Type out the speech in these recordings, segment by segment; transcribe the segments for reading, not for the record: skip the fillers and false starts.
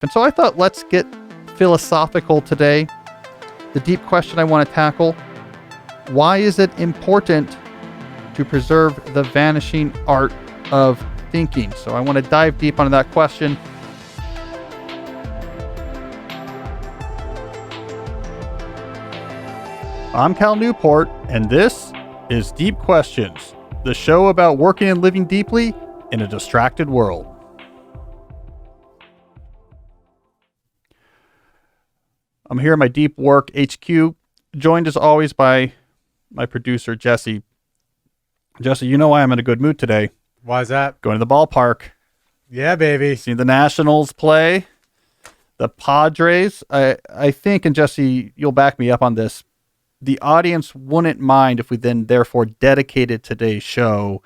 And so I thought, let's get philosophical today. The deep question I want to tackle: why is it important to preserve the vanishing art of thinking? So I want to dive deep into that question. I'm Cal Newport, and this is Deep Questions, the show about working and living deeply in a distracted world. I'm here in my Deep Work HQ, joined as always by my producer, Jesse. Jesse, you know why I'm in a good mood today. Why is that? Going to the ballpark. Yeah, baby. Seeing the Nationals play. The Padres. I think, and Jesse, you'll back me up on this, the audience wouldn't mind if we then therefore dedicated today's show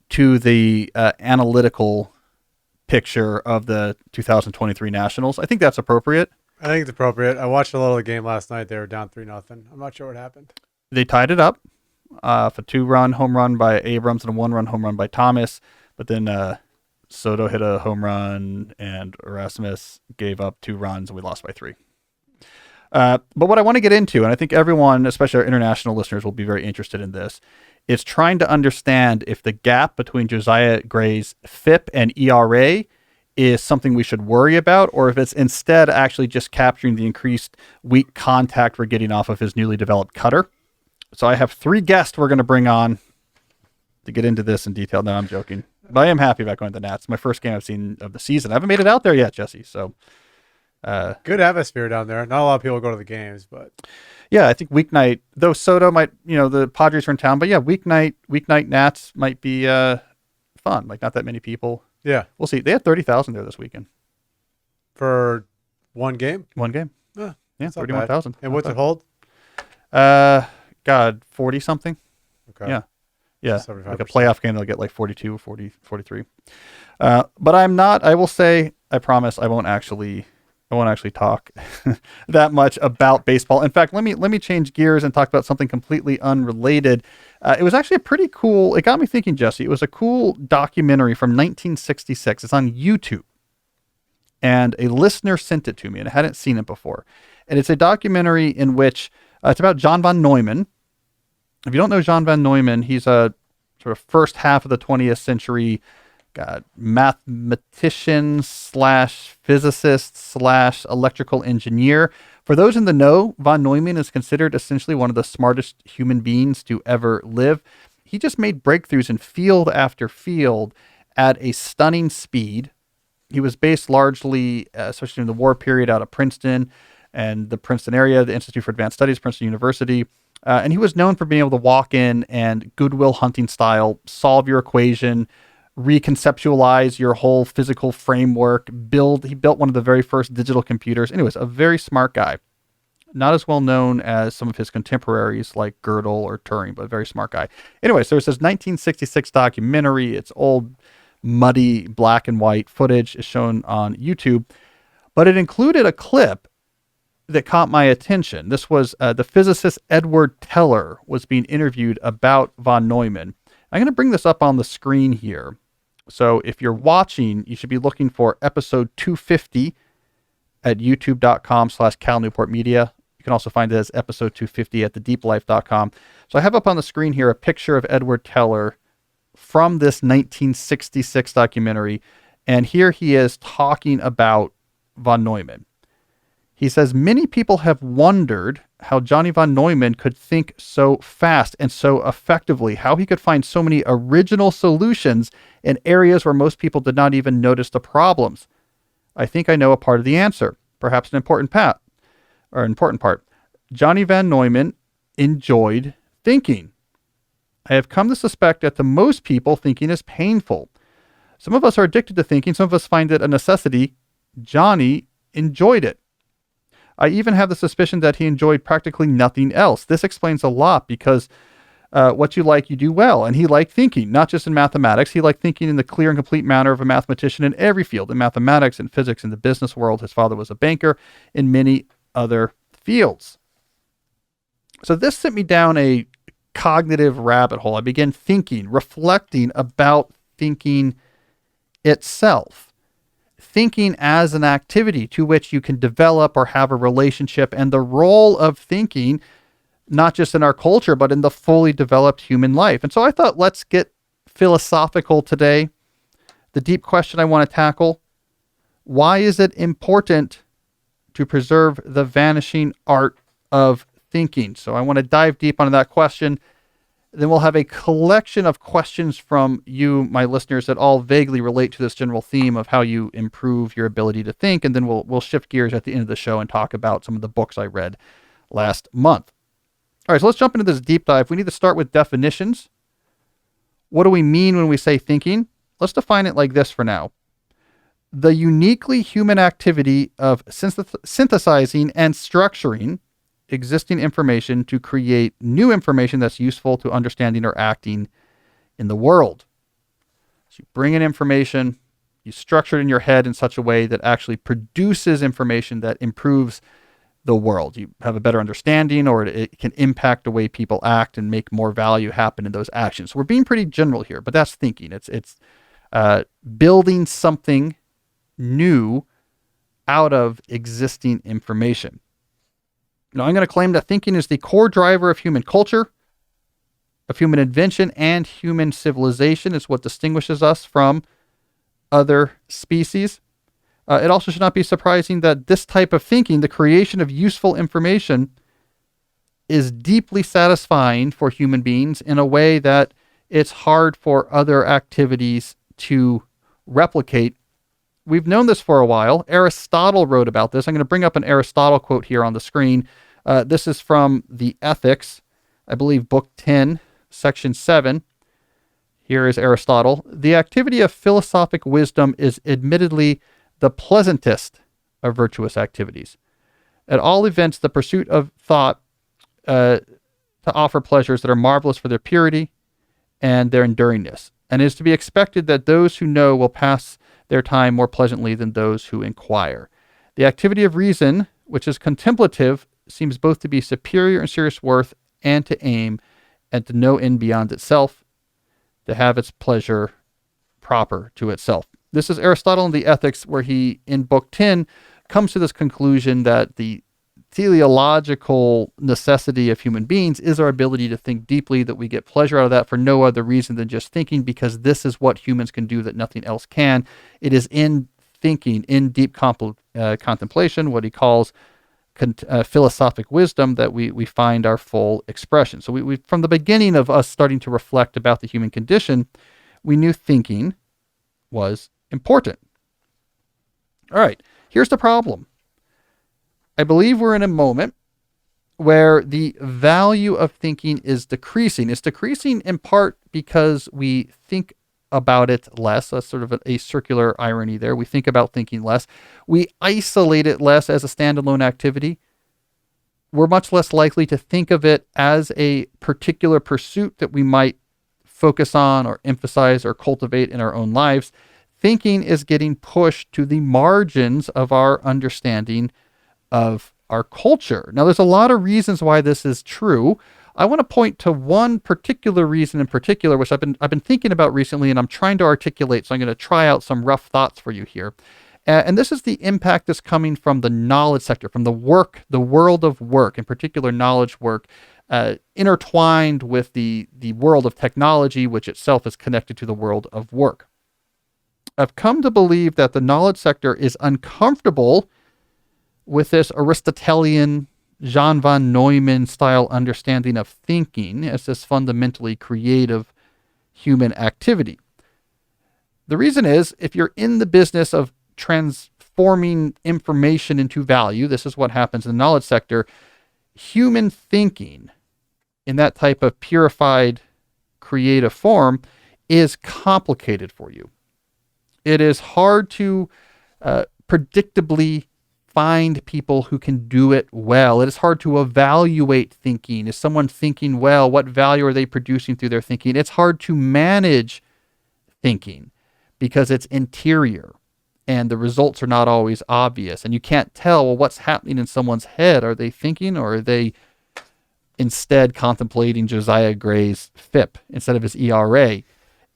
to the analytical picture of the 2023 Nationals. I think that's appropriate. I think it's appropriate. I watched a little of the game last night. They were down 3-0. I'm not sure what happened. They tied it up for a 2-run home run by Abrams and a 1-run home run by Thomas. But then Soto hit a home run and Erasmus gave up 2 runs and we lost by 3. But what I want to get into, and I think everyone, especially our international listeners, will be very interested in this, is trying to understand if the gap between Josiah Gray's FIP and ERA is something we should worry about, or if it's instead actually just capturing the increased weak contact we're getting off of his newly developed cutter. So I have 3 guests we're going to bring on to get into this in detail. No, I'm joking. But I am happy about going to the Nats. My first game I've seen of the season. I haven't made it out there yet, Jesse, so... good atmosphere down there. Not a lot of people go to the games, but yeah, I think weeknight, though Soto might, the Padres are in town, but yeah, weeknight Nats might be fun. Like not that many people. Yeah, we'll see. They had 30,000 there this weekend for one game. Yeah, 31,000. And what's it hold? God, 40 something. Okay. Yeah. Like a playoff game, they'll get like 42, 40, 43. But I will say, I promise I won't actually talk that much about baseball. In fact, let me change gears and talk about something completely unrelated. It was actually it got me thinking, Jesse. It was a cool documentary from 1966. It's on YouTube. And a listener sent it to me, and I hadn't seen it before. And it's a documentary in which it's about John Von Neumann. If you don't know John Von Neumann, he's a sort of first half of the 20th century mathematician / physicist / electrical engineer. For those in the know, Von Neumann is considered essentially one of the smartest human beings to ever live. He just made breakthroughs in field after field at a stunning speed. He was based largely, especially in the war period, out of Princeton and the Princeton area, the Institute for Advanced Studies, Princeton University. And he was known for being able to walk in and Goodwill Hunting style, solve your equation, reconceptualize your whole physical framework, he built one of the very first digital computers. Anyways, a very smart guy. Not as well known as some of his contemporaries like Gödel or Turing, but a very smart guy. Anyways, there's this 1966 documentary. It's old, muddy, black and white footage is shown on YouTube, but it included a clip that caught my attention. This was the physicist Edward Teller was being interviewed about Von Neumann. I'm going to bring this up on the screen here. So if you're watching, you should be looking for episode 250 at youtube.com/Cal Newport Media. You can also find it as episode 250 at thedeeplife.com. So I have up on the screen here a picture of Edward Teller from this 1966 documentary. And here he is talking about Von Neumann. He says, many people have wondered how Johnny Von Neumann could think so fast and so effectively, how he could find so many original solutions in areas where most people did not even notice the problems. I think I know a part of the answer, perhaps an important part. Johnny Von Neumann enjoyed thinking. I have come to suspect that to most people, thinking is painful. Some of us are addicted to thinking. Some of us find it a necessity. Johnny enjoyed it. I even have the suspicion that he enjoyed practically nothing else. This explains a lot because what you like, you do well. And he liked thinking, not just in mathematics. He liked thinking in the clear and complete manner of a mathematician in every field, in mathematics, in physics, in the business world. His father was a banker, in many other fields. So this sent me down a cognitive rabbit hole. I began thinking, reflecting about thinking itself. thinking as an activity to which you can develop or have a relationship, and the role of thinking, not just in our culture, but in the fully developed human life. And so I thought, let's get philosophical today. The deep question I want to tackle: why is it important to preserve the vanishing art of thinking? So I want to dive deep onto that question. Then we'll have a collection of questions from you, my listeners, that all vaguely relate to this general theme of how you improve your ability to think. And then we'll shift gears at the end of the show and talk about some of the books I read last month. All right, so let's jump into this deep dive. We need to start with definitions. What do we mean when we say thinking? Let's define it like this for now: the uniquely human activity of synthesizing and structuring existing information to create new information that's useful to understanding or acting in the world. So you bring in information, you structure it in your head in such a way that actually produces information that improves the world. You have a better understanding, or it can impact the way people act and make more value happen in those actions. So we're being pretty general here, but that's thinking. It's building something new out of existing information. Now, I'm going to claim that thinking is the core driver of human culture, of human invention, and human civilization. It's what distinguishes us from other species. It also should not be surprising that this type of thinking, the creation of useful information, is deeply satisfying for human beings in a way that it's hard for other activities to replicate. We've known this for a while. Aristotle wrote about this. I'm going to bring up an Aristotle quote here on the screen. This is from the Ethics, I believe, Book 10, Section 7. Here is Aristotle. The activity of philosophic wisdom is admittedly the pleasantest of virtuous activities. At all events, the pursuit of thought to offer pleasures that are marvelous for their purity and their enduringness. And it is to be expected that those who know will pass their time more pleasantly than those who inquire. The activity of reason, which is contemplative, seems both to be superior in serious worth and to aim at no end beyond itself, to have its pleasure proper to itself. This is Aristotle in the Ethics, where he, in Book 10, comes to this conclusion that the teleological necessity of human beings is our ability to think deeply, that we get pleasure out of that for no other reason than just thinking, because this is what humans can do that nothing else can. It is in thinking, in deep contemplation, what he calls philosophic wisdom, that we find our full expression. So we from the beginning of us starting to reflect about the human condition, we knew thinking was important. All right, here's the problem. I believe we're in a moment where the value of thinking is decreasing. It's decreasing in part because we think about it less. That's sort of a circular irony there. We think about thinking less. We isolate it less as a standalone activity. We're much less likely to think of it as a particular pursuit that we might focus on or emphasize or cultivate in our own lives. Thinking is getting pushed to the margins of our understanding of our culture. Now, there's a lot of reasons why this is true. I want to point to one particular reason in particular, which I've been thinking about recently, and I'm trying to articulate. So I'm going to try out some rough thoughts for you here. And this is the impact that's coming from the knowledge sector, from the world of work, in particular knowledge work, intertwined with the world of technology, which itself is connected to the world of work. I've come to believe that the knowledge sector is uncomfortable with this Aristotelian, John Von Neumann style understanding of thinking as this fundamentally creative human activity. The reason is, if you're in the business of transforming information into value, this is what happens in the knowledge sector. Human thinking in that type of purified creative form is complicated for you. It is hard to predictably find people who can do it well. It is hard to evaluate thinking. Is someone thinking well? What value are they producing through their thinking? It's hard to manage thinking because it's interior and the results are not always obvious. And you can't tell, well, what's happening in someone's head. Are they thinking, or are they instead contemplating Josiah Gray's FIP instead of his ERA?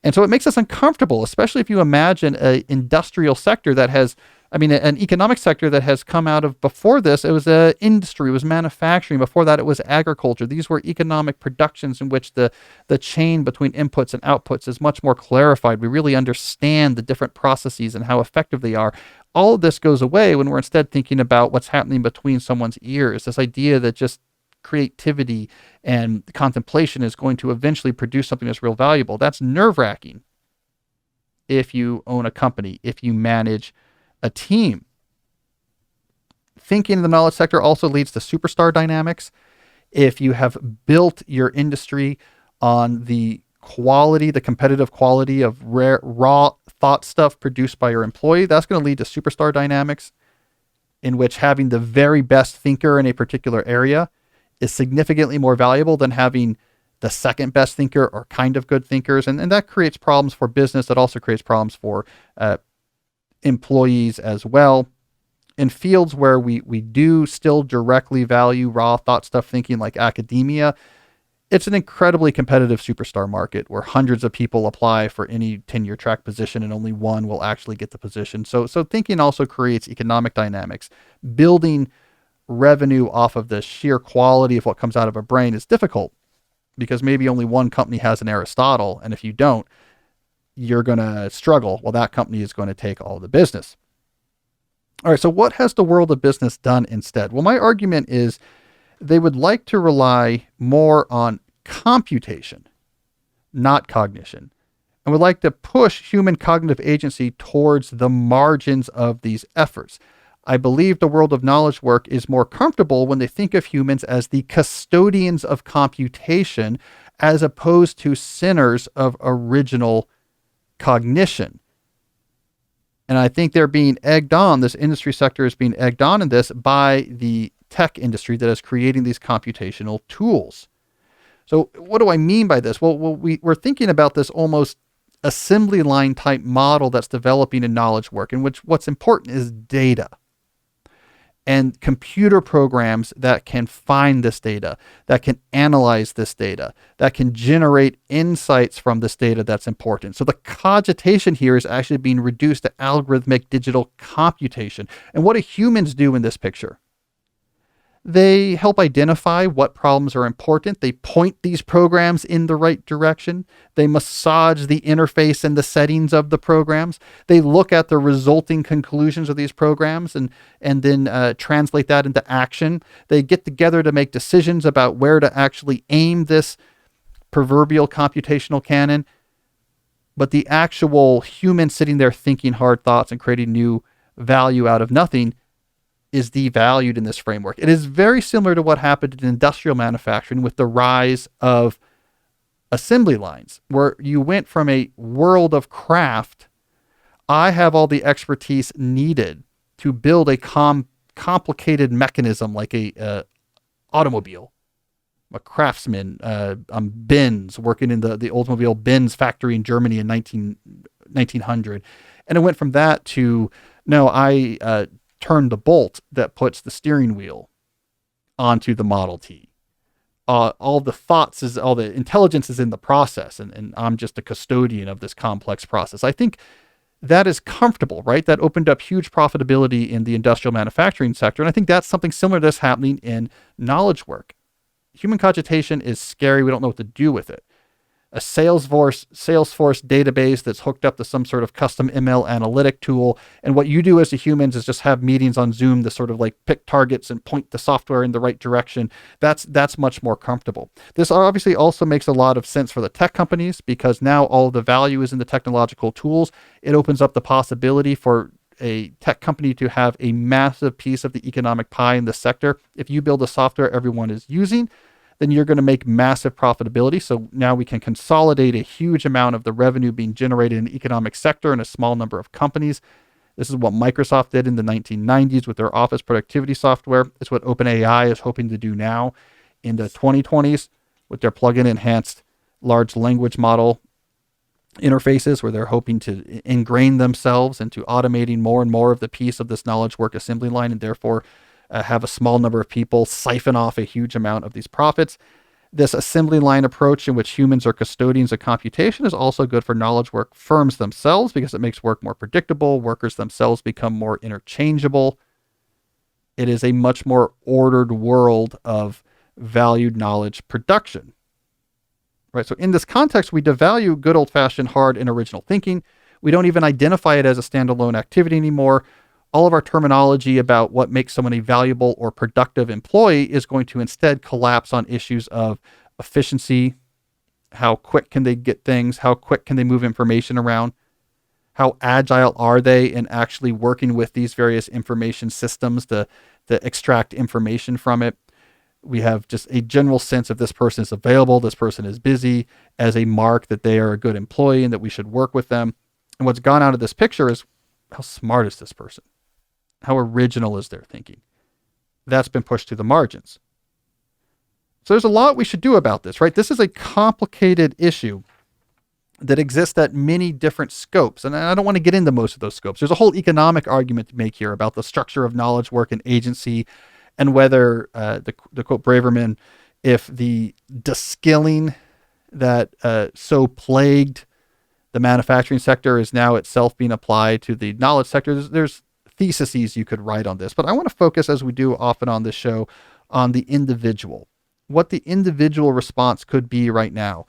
And so it makes us uncomfortable, especially if you imagine an industrial sector that has, an economic sector that has come out of, before this, it was industry, it was manufacturing. Before that, it was agriculture. These were economic productions in which the chain between inputs and outputs is much more clarified. We really understand the different processes and how effective they are. All of this goes away when we're instead thinking about what's happening between someone's ears. This idea that just creativity and contemplation is going to eventually produce something that's real valuable. That's nerve-wracking if you own a company, if you manage a team. Thinking in the knowledge sector also leads to superstar dynamics. If you have built your industry on the quality, the competitive quality of rare, raw thought stuff produced by your employee, that's going to lead to superstar dynamics in which having the very best thinker in a particular area is significantly more valuable than having the second best thinker or kind of good thinkers. And that creates problems for business. That also creates problems for employees as well. In fields where we do still directly value raw thought stuff thinking, like academia, it's an incredibly competitive superstar market where hundreds of people apply for any tenure track position and only one will actually get the position. So thinking also creates economic dynamics. Building revenue off of the sheer quality of what comes out of a brain is difficult because maybe only one company has an Aristotle, and if you don't, you're going to struggle. Well, that company is going to take all the business. All right, so what has the world of business done instead? Well, my argument is they would like to rely more on computation, not cognition, and would like to push human cognitive agency towards the margins of these efforts. I believe the world of knowledge work is more comfortable when they think of humans as the custodians of computation as opposed to sinners of original cognition. And I think they're being egged on, this industry sector is being egged on in this by the tech industry that is creating these computational tools. So what do I mean by this? Well, we're thinking about this almost assembly line type model that's developing in knowledge work, in which what's important is data. And computer programs that can find this data, that can analyze this data, that can generate insights from this data that's important. So the cogitation here is actually being reduced to algorithmic digital computation. And what do humans do in this picture? They help identify what problems are important. They point these programs in the right direction. They massage the interface and the settings of the programs. They look at the resulting conclusions of these programs and then translate that into action. They get together to make decisions about where to actually aim this proverbial computational cannon. But the actual human sitting there thinking hard thoughts and creating new value out of nothing is devalued in this framework. It is very similar to what happened in industrial manufacturing with the rise of assembly lines, where you went from a world of craft. I have all the expertise needed to build a complicated mechanism like a automobile. A craftsman, Benz, working in the automobile Benz factory in Germany in 1900. And it went from that to, no, I turn the bolt that puts the steering wheel onto the Model T. All the thoughts all the intelligence is in the process, and I'm just a custodian of this complex process. I think that is comfortable, right? That opened up huge profitability in the industrial manufacturing sector. And I think that's something similar to this happening in knowledge work. Human cogitation is scary. We don't know what to do with it. A Salesforce database that's hooked up to some sort of custom ML analytic tool. And what you do as the humans is just have meetings on Zoom to sort of like pick targets and point the software in the right direction. That's much more comfortable. This obviously also makes a lot of sense for the tech companies because now all the value is in the technological tools. It opens up the possibility for a tech company to have a massive piece of the economic pie in the sector. If you build a software everyone is using, then you're going to make massive profitability. So now we can consolidate a huge amount of the revenue being generated in the economic sector in a small number of companies. This is what Microsoft did in the 1990s with their office productivity software. It's what OpenAI is hoping to do now in the 2020s with their plug-in enhanced large language model interfaces, where they're hoping to ingrain themselves into automating more and more of the piece of this knowledge work assembly line, and therefore have a small number of people siphon off a huge amount of these profits. This assembly line approach in which humans are custodians of computation is also good for knowledge work firms themselves because it makes work more predictable. Workers themselves become more interchangeable. It is a much more ordered world of valued knowledge production. Right? So in this context, we devalue good old-fashioned hard and original thinking. We don't even identify it as a standalone activity anymore. All of our terminology about what makes someone a valuable or productive employee is going to instead collapse on issues of efficiency. How quick can they get things? How quick can they move information around? How agile are they in actually working with these various information systems to extract information from it? We have just a general sense of this person is available, this person is busy, as a mark that they are a good employee and that we should work with them. And what's gone out of this picture is, how smart is this person? How original is their thinking? That's been pushed to the margins. So there's a lot we should do about this, right? This is a complicated issue that exists at many different scopes. And I don't want to get into most of those scopes. There's a whole economic argument to make here about the structure of knowledge work and agency, and whether, the quote Braverman, if the skilling that so plagued the manufacturing sector is now itself being applied to the knowledge sector. There's theses you could write on this, but I want to focus, as we do often on this show, on the individual, what the individual response could be right now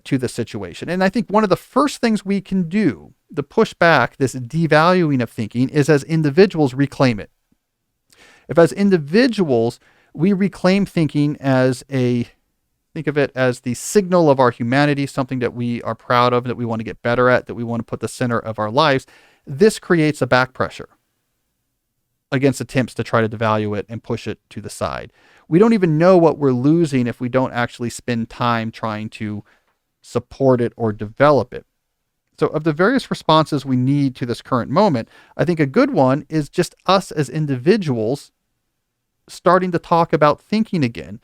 to the situation. And I think one of the first things we can do to push back this devaluing of thinking is, as individuals, reclaim it. If as individuals we reclaim thinking as think of it as the signal of our humanity, something that we are proud of, that we want to get better at, that we want to put the center of our lives, this creates a back pressure against attempts to try to devalue it and push it to the side. We don't even know what we're losing if we don't actually spend time trying to support it or develop it. So of the various responses we need to this current moment, I think a good one is just us as individuals starting to talk about thinking again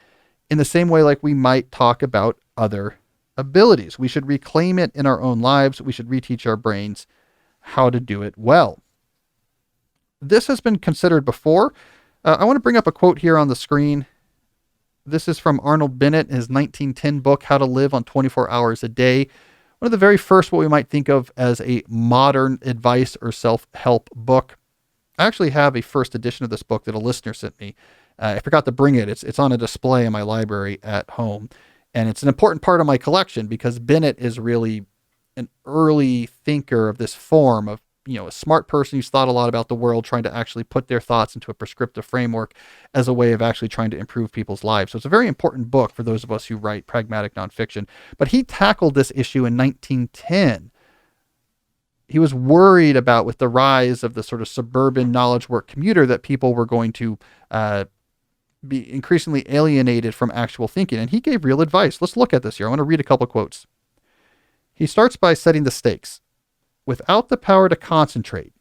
in the same way like we might talk about other abilities. We should reclaim it in our own lives. We should reteach our brains how to do it well. This has been considered before. I want to bring up a quote here on the screen. This is from Arnold Bennet in his 1910 book, How to Live on 24 Hours a Day. One of the very first, what we might think of as a modern advice or self-help book. I actually have a first edition of this book that a listener sent me. I forgot to bring it. It's on a display in my library at home. And it's an important part of my collection because Bennet is really an early thinker of this form of, a smart person who's thought a lot about the world, trying to actually put their thoughts into a prescriptive framework as a way of actually trying to improve people's lives. So it's a very important book for those of us who write pragmatic nonfiction. But he tackled this issue in 1910. He was worried about, with the rise of the sort of suburban knowledge work commuter, that people were going to be increasingly alienated from actual thinking. And he gave real advice. Let's look at this here. I want to read a couple quotes. He starts by setting the stakes. Without the power to concentrate,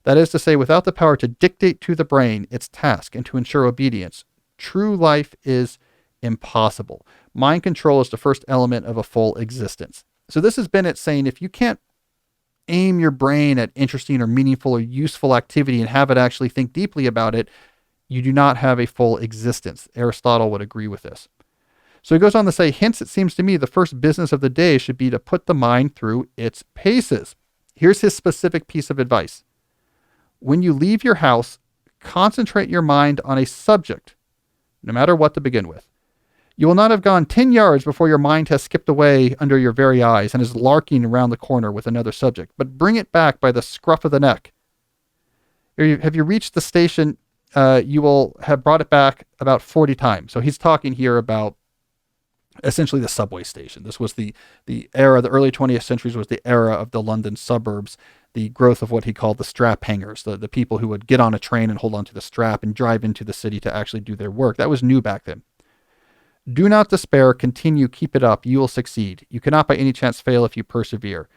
that is to say, without the power to dictate to the brain its task and to ensure obedience, true life is impossible. Mind control is the first element of a full existence. So this has Bennet saying, if you can't aim your brain at interesting or meaningful or useful activity and have it actually think deeply about it, you do not have a full existence. Aristotle would agree with this. So he goes on to say, hence it seems to me the first business of the day should be to put the mind through its paces. Here's his specific piece of advice. When you leave your house, concentrate your mind on a subject, no matter what to begin with. You will not have gone 10 yards before your mind has skipped away under your very eyes and is larking around the corner with another subject, but bring it back by the scruff of the neck. Have you reached the station? You will have brought it back about 40 times. So he's talking here about essentially the subway station. This was the era, the early 20th centuries was the era of the London suburbs, the growth of what he called the strap hangers, the people who would get on a train and hold onto the strap and drive into the city to actually do their work. That was new back then. Do not despair, continue, keep it up, you will succeed. You cannot by any chance fail if you persevere.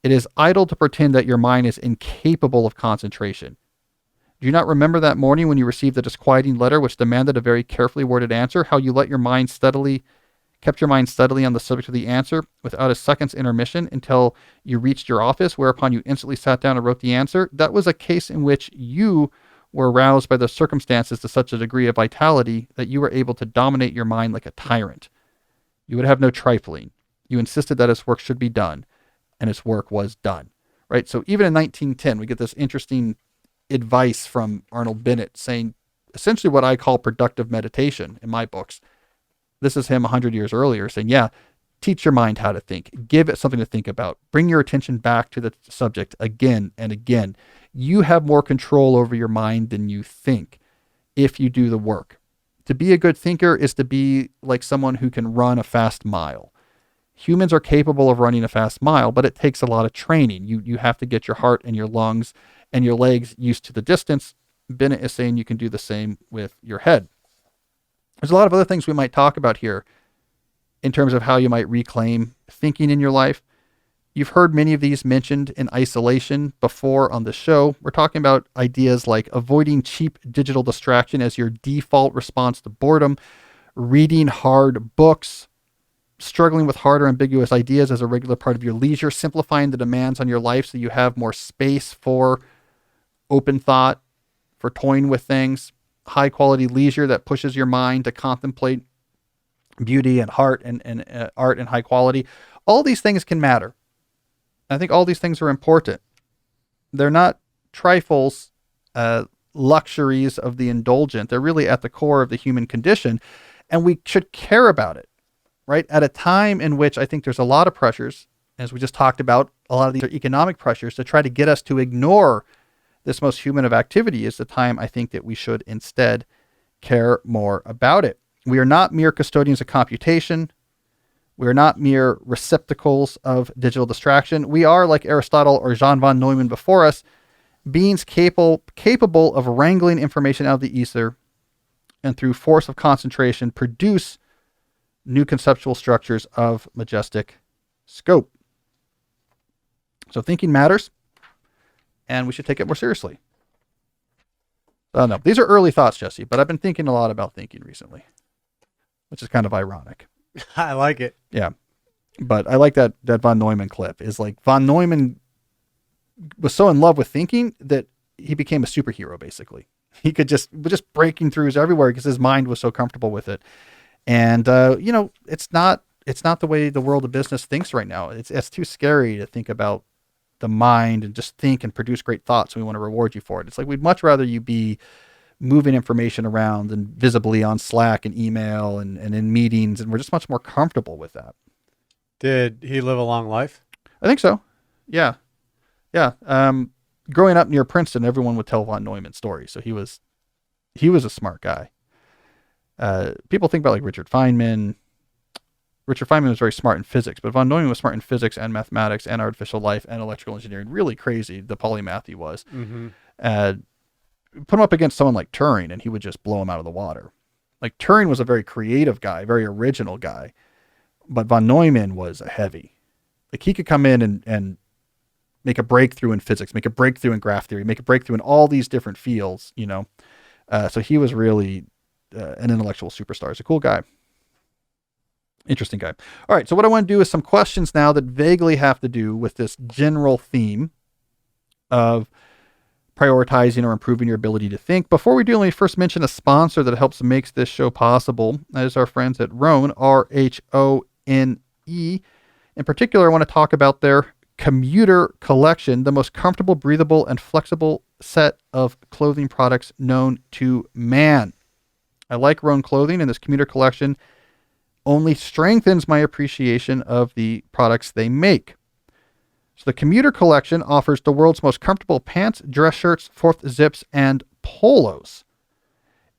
It is idle to pretend that your mind is incapable of concentration. Do you not remember that morning when you received the disquieting letter which demanded a very carefully worded answer, how you kept your mind steadily on the subject of the answer without a second's intermission until you reached your office, whereupon you instantly sat down and wrote the answer? That was a case in which you were aroused by the circumstances to such a degree of vitality that you were able to dominate your mind like a tyrant. You would have no trifling. You insisted that its work should be done, and its work was done. Right? So even in 1910, we get this interesting advice from Arnold Bennet saying essentially what I call productive meditation in my books. This is him 100 years earlier saying, yeah, teach your mind how to think. Give it something to think about. Bring your attention back to the subject again and again. You have more control over your mind than you think if you do the work. To be a good thinker is to be like someone who can run a fast mile. Humans are capable of running a fast mile, but it takes a lot of training. You have to get your heart and your lungs and your legs used to the distance. Bennett is saying you can do the same with your head. There's a lot of other things we might talk about here in terms of how you might reclaim thinking in your life. You've heard many of these mentioned in isolation before on the show. We're talking about ideas like avoiding cheap digital distraction as your default response to boredom, reading hard books, struggling with hard or ambiguous ideas as a regular part of your leisure, simplifying the demands on your life so you have more space for open thought, for toying with things, high quality leisure that pushes your mind to contemplate beauty and art and art and high quality. All these things can matter. I think all these things are important. They're not trifles, luxuries of the indulgent. They're really at the core of the human condition, and we should care about it, right? At a time in which I think there's a lot of pressures, as we just talked about, a lot of these are economic pressures to try to get us to ignore this most human of activity, is the time I think that we should instead care more about it. We are not mere custodians of computation. We are not mere receptacles of digital distraction. We are, like Aristotle or John Von Neumann before us, beings capable of wrangling information out of the ether and through force of concentration produce new conceptual structures of majestic scope. So thinking matters, and we should take it more seriously. No, these are early thoughts, Jesse, but I've been thinking a lot about thinking recently, which is kind of ironic. I like it. Yeah. But I like that Von Neumann clip. Is like Von Neumann was so in love with thinking that he became a superhero, basically. He could just breaking throughs everywhere because his mind was so comfortable with it. And, it's not the way the world of business thinks right now. It's too scary to think about the mind and just think and produce great thoughts. And we want to reward you for it. It's like, we'd much rather you be moving information around and visibly on Slack and email and in meetings. And we're just much more comfortable with that. Did he live a long life? I think so. Yeah. Yeah. Growing up near Princeton, everyone would tell Von Neumann stories. So he was a smart guy. People think about like Richard Feynman. Richard Feynman was very smart in physics, but Von Neumann was smart in physics and mathematics and artificial life and electrical engineering. Really crazy, the polymath he was. Mm-hmm. Put him up against someone like Turing, and he would just blow him out of the water. Like Turing was a very creative guy, very original guy, but Von Neumann was a heavy. Like he could come in and make a breakthrough in physics, make a breakthrough in graph theory, make a breakthrough in all these different fields, So he was really an intellectual superstar. He's a cool guy. Interesting guy. All right, so what I want to do is some questions now that vaguely have to do with this general theme of prioritizing or improving your ability to think. Before we do, let me first mention a sponsor that helps makes this show possible. That is our friends at Rhone, Rhone. In particular, I want to talk about their commuter collection, the most comfortable, breathable, and flexible set of clothing products known to man. I like Rhone clothing, and this commuter collection only strengthens my appreciation of the products they make. So the commuter collection offers the world's most comfortable pants, dress shirts, fourth zips, and polos.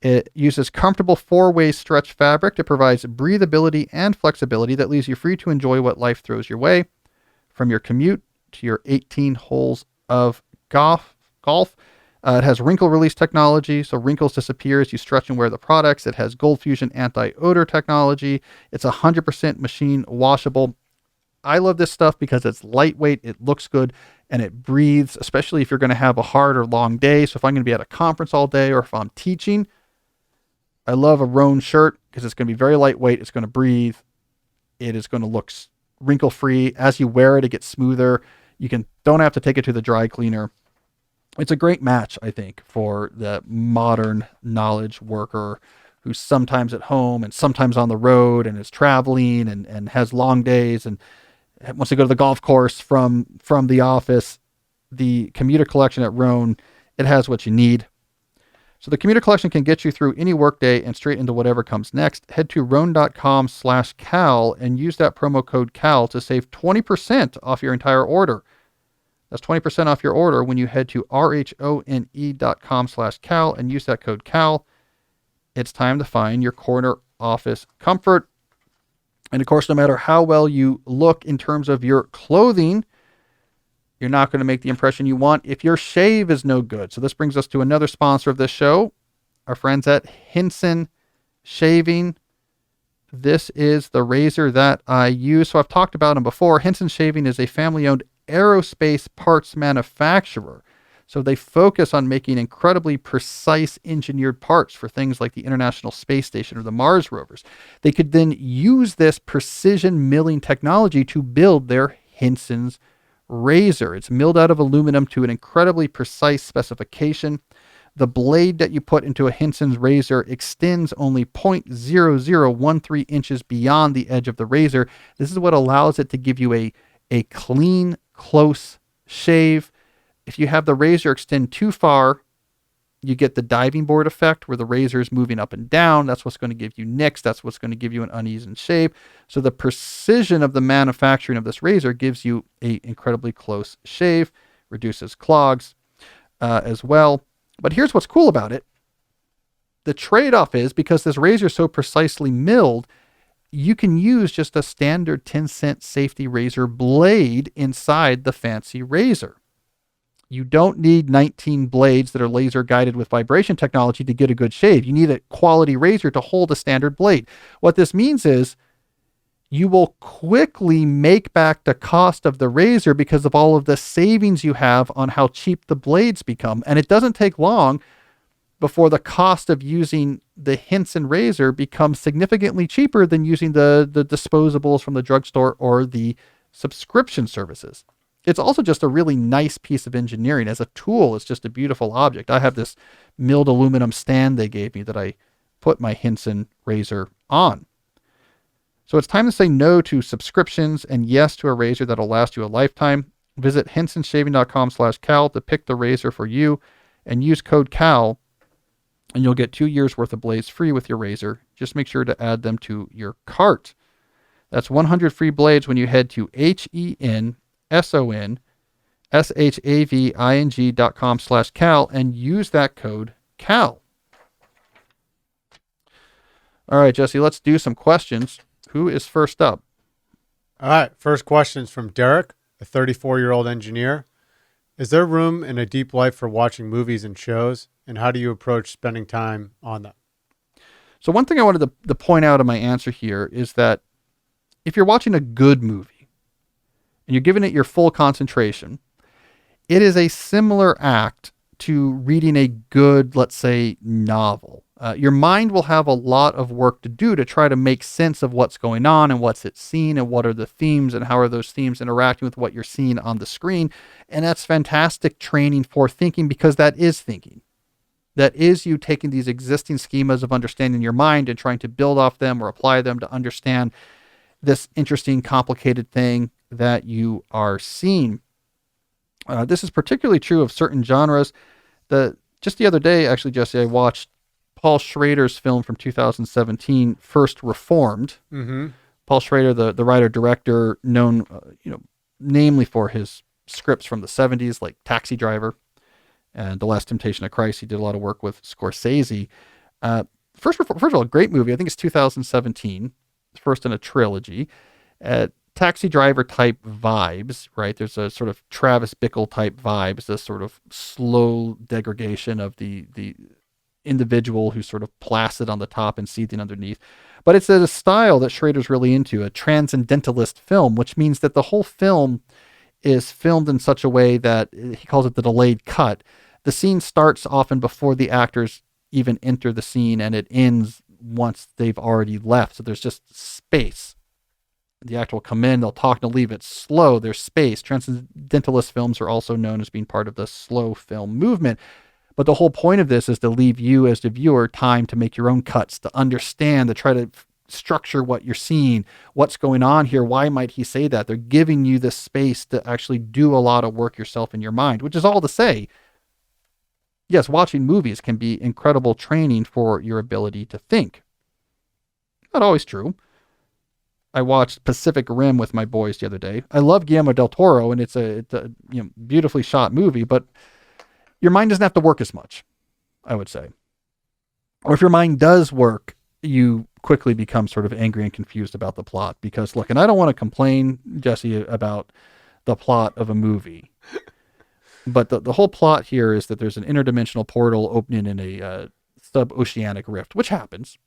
It uses comfortable four-way stretch fabric that provides breathability and flexibility that leaves you free to enjoy what life throws your way, from your commute to your 18 holes of golf. It has wrinkle release technology, so wrinkles disappear as you stretch and wear the products. It has Gold Fusion anti-odor technology. It's 100% machine washable. I love this stuff because it's lightweight, it looks good, and it breathes, especially if you're going to have a hard or long day. So if I'm going to be at a conference all day or if I'm teaching, I love a Rhone shirt because it's going to be very lightweight. It's going to breathe. It is going to look wrinkle-free. As you wear it, it gets smoother. Don't have to take it to the dry cleaner. It's a great match, I think, for the modern knowledge worker who's sometimes at home and sometimes on the road and is traveling and has long days and wants to go to the golf course from the office, the commuter collection at Rhone, it has what you need. So the commuter collection can get you through any workday and straight into whatever comes next. Head to rhone.com/Cal and use that promo code Cal to save 20% off your entire order. That's 20% off your order when you head to rhone.com/Cal and use that code Cal. It's time to find your corner office comfort. And of course, no matter how well you look in terms of your clothing, you're not going to make the impression you want if your shave is no good. So this brings us to another sponsor of this show, our friends at Henson Shaving. This is the razor that I use. So I've talked about them before. Henson Shaving is a family-owned aerospace parts manufacturer. So they focus on making incredibly precise engineered parts for things like the International Space Station or the Mars rovers. They could then use this precision milling technology to build their Henson's razor. It's milled out of aluminum to an incredibly precise specification. The blade that you put into a Henson's razor extends only 0.0013 inches beyond the edge of the razor. This is what allows it to give you a clean, close shave. If you have the razor extend too far, you get the diving board effect where the razor is moving up and down. That's what's going to give you nicks. That's what's going to give you an uneven shave. So the precision of the manufacturing of this razor gives you an incredibly close shave, reduces clogs as well. But here's what's cool about it. The trade-off is because this razor is so precisely milled, you can use just a standard 10-cent safety razor blade inside the fancy razor. You don't need 19 blades that are laser guided with vibration technology to get a good shave. You need a quality razor to hold a standard blade. What this means is you will quickly make back the cost of the razor because of all of the savings you have on how cheap the blades become. And it doesn't take long before the cost of using the Henson razor becomes significantly cheaper than using the disposables from the drugstore or the subscription services. It's also just a really nice piece of engineering. As a tool, it's just a beautiful object. I have this milled aluminum stand they gave me that I put my Henson razor on. So it's time to say no to subscriptions and yes to a razor that'll last you a lifetime. Visit hensonshaving.com/Cal to pick the razor for you and use code Cal and you'll get 2 years worth of blades free with your razor. Just make sure to add them to your cart. That's 100 free blades when you head to hensonshaving.com/Cal and use that code Cal. All right, Jesse, let's do some questions. Who is first up? All right. First question is from Derek, a 34-year-old engineer. Is there room in a deep life for watching movies and shows? And how do you approach spending time on them? So one thing I wanted to point out in my answer here is that if you're watching a good movie and you're giving it your full concentration, it is a similar act to reading a good, let's say, novel. Your mind will have a lot of work to do to try to make sense of what's going on and what's it seeing and what are the themes and how are those themes interacting with what you're seeing on the screen. And that's fantastic training for thinking because that is thinking. That is you taking these existing schemas of understanding your mind and trying to build off them or apply them to understand this interesting, complicated thing that you are seeing. This is particularly true of certain genres. Just the other day, actually, Jesse, I watched Paul Schrader's film from 2017, First Reformed. Mm-hmm. Paul Schrader, the writer-director, known namely for his scripts from the 70s, like Taxi Driver and The Last Temptation of Christ. He did a lot of work with Scorsese. First of all, a great movie. I think it's 2017. First in a trilogy. Taxi Driver type vibes, right? There's a sort of Travis Bickle type vibes, this sort of slow degradation of the individual who's sort of placid on the top and seething underneath. But it's a style that Schrader's really into, a transcendentalist film, which means that the whole film is filmed in such a way that he calls it the delayed cut. The scene starts often before the actors even enter the scene and it ends once they've already left. So there's just space. The actor will come in, they'll talk, and they'll leave it slow. There's space. Transcendentalist films are also known as being part of the slow film movement. But the whole point of this is to leave you as the viewer time to make your own cuts, to understand, to try to structure what you're seeing, what's going on here. Why might he say that? They're giving you the space to actually do a lot of work yourself in your mind, which is all to say, yes, watching movies can be incredible training for your ability to think. Not always true. I watched Pacific Rim with my boys the other day. I love Guillermo del Toro, and it's a beautifully shot movie, but your mind doesn't have to work as much, I would say. Or if your mind does work, you quickly become sort of angry and confused about the plot. Because, look, and I don't want to complain, Jesse, about the plot of a movie. But the whole plot here is that there's an interdimensional portal opening in a sub-oceanic rift, which happens.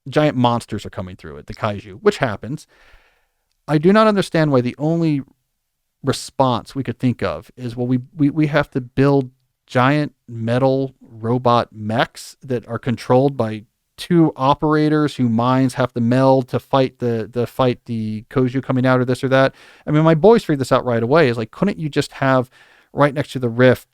Giant monsters are coming through it, the kaiju, which happens. I do not understand why the only response we could think of is, well, we have to build giant metal robot mechs that are controlled by two operators whose minds have to meld to fight the kaiju coming out, or this or that. I mean, my boys figured this out right away. Is like, couldn't you just have right next to the rift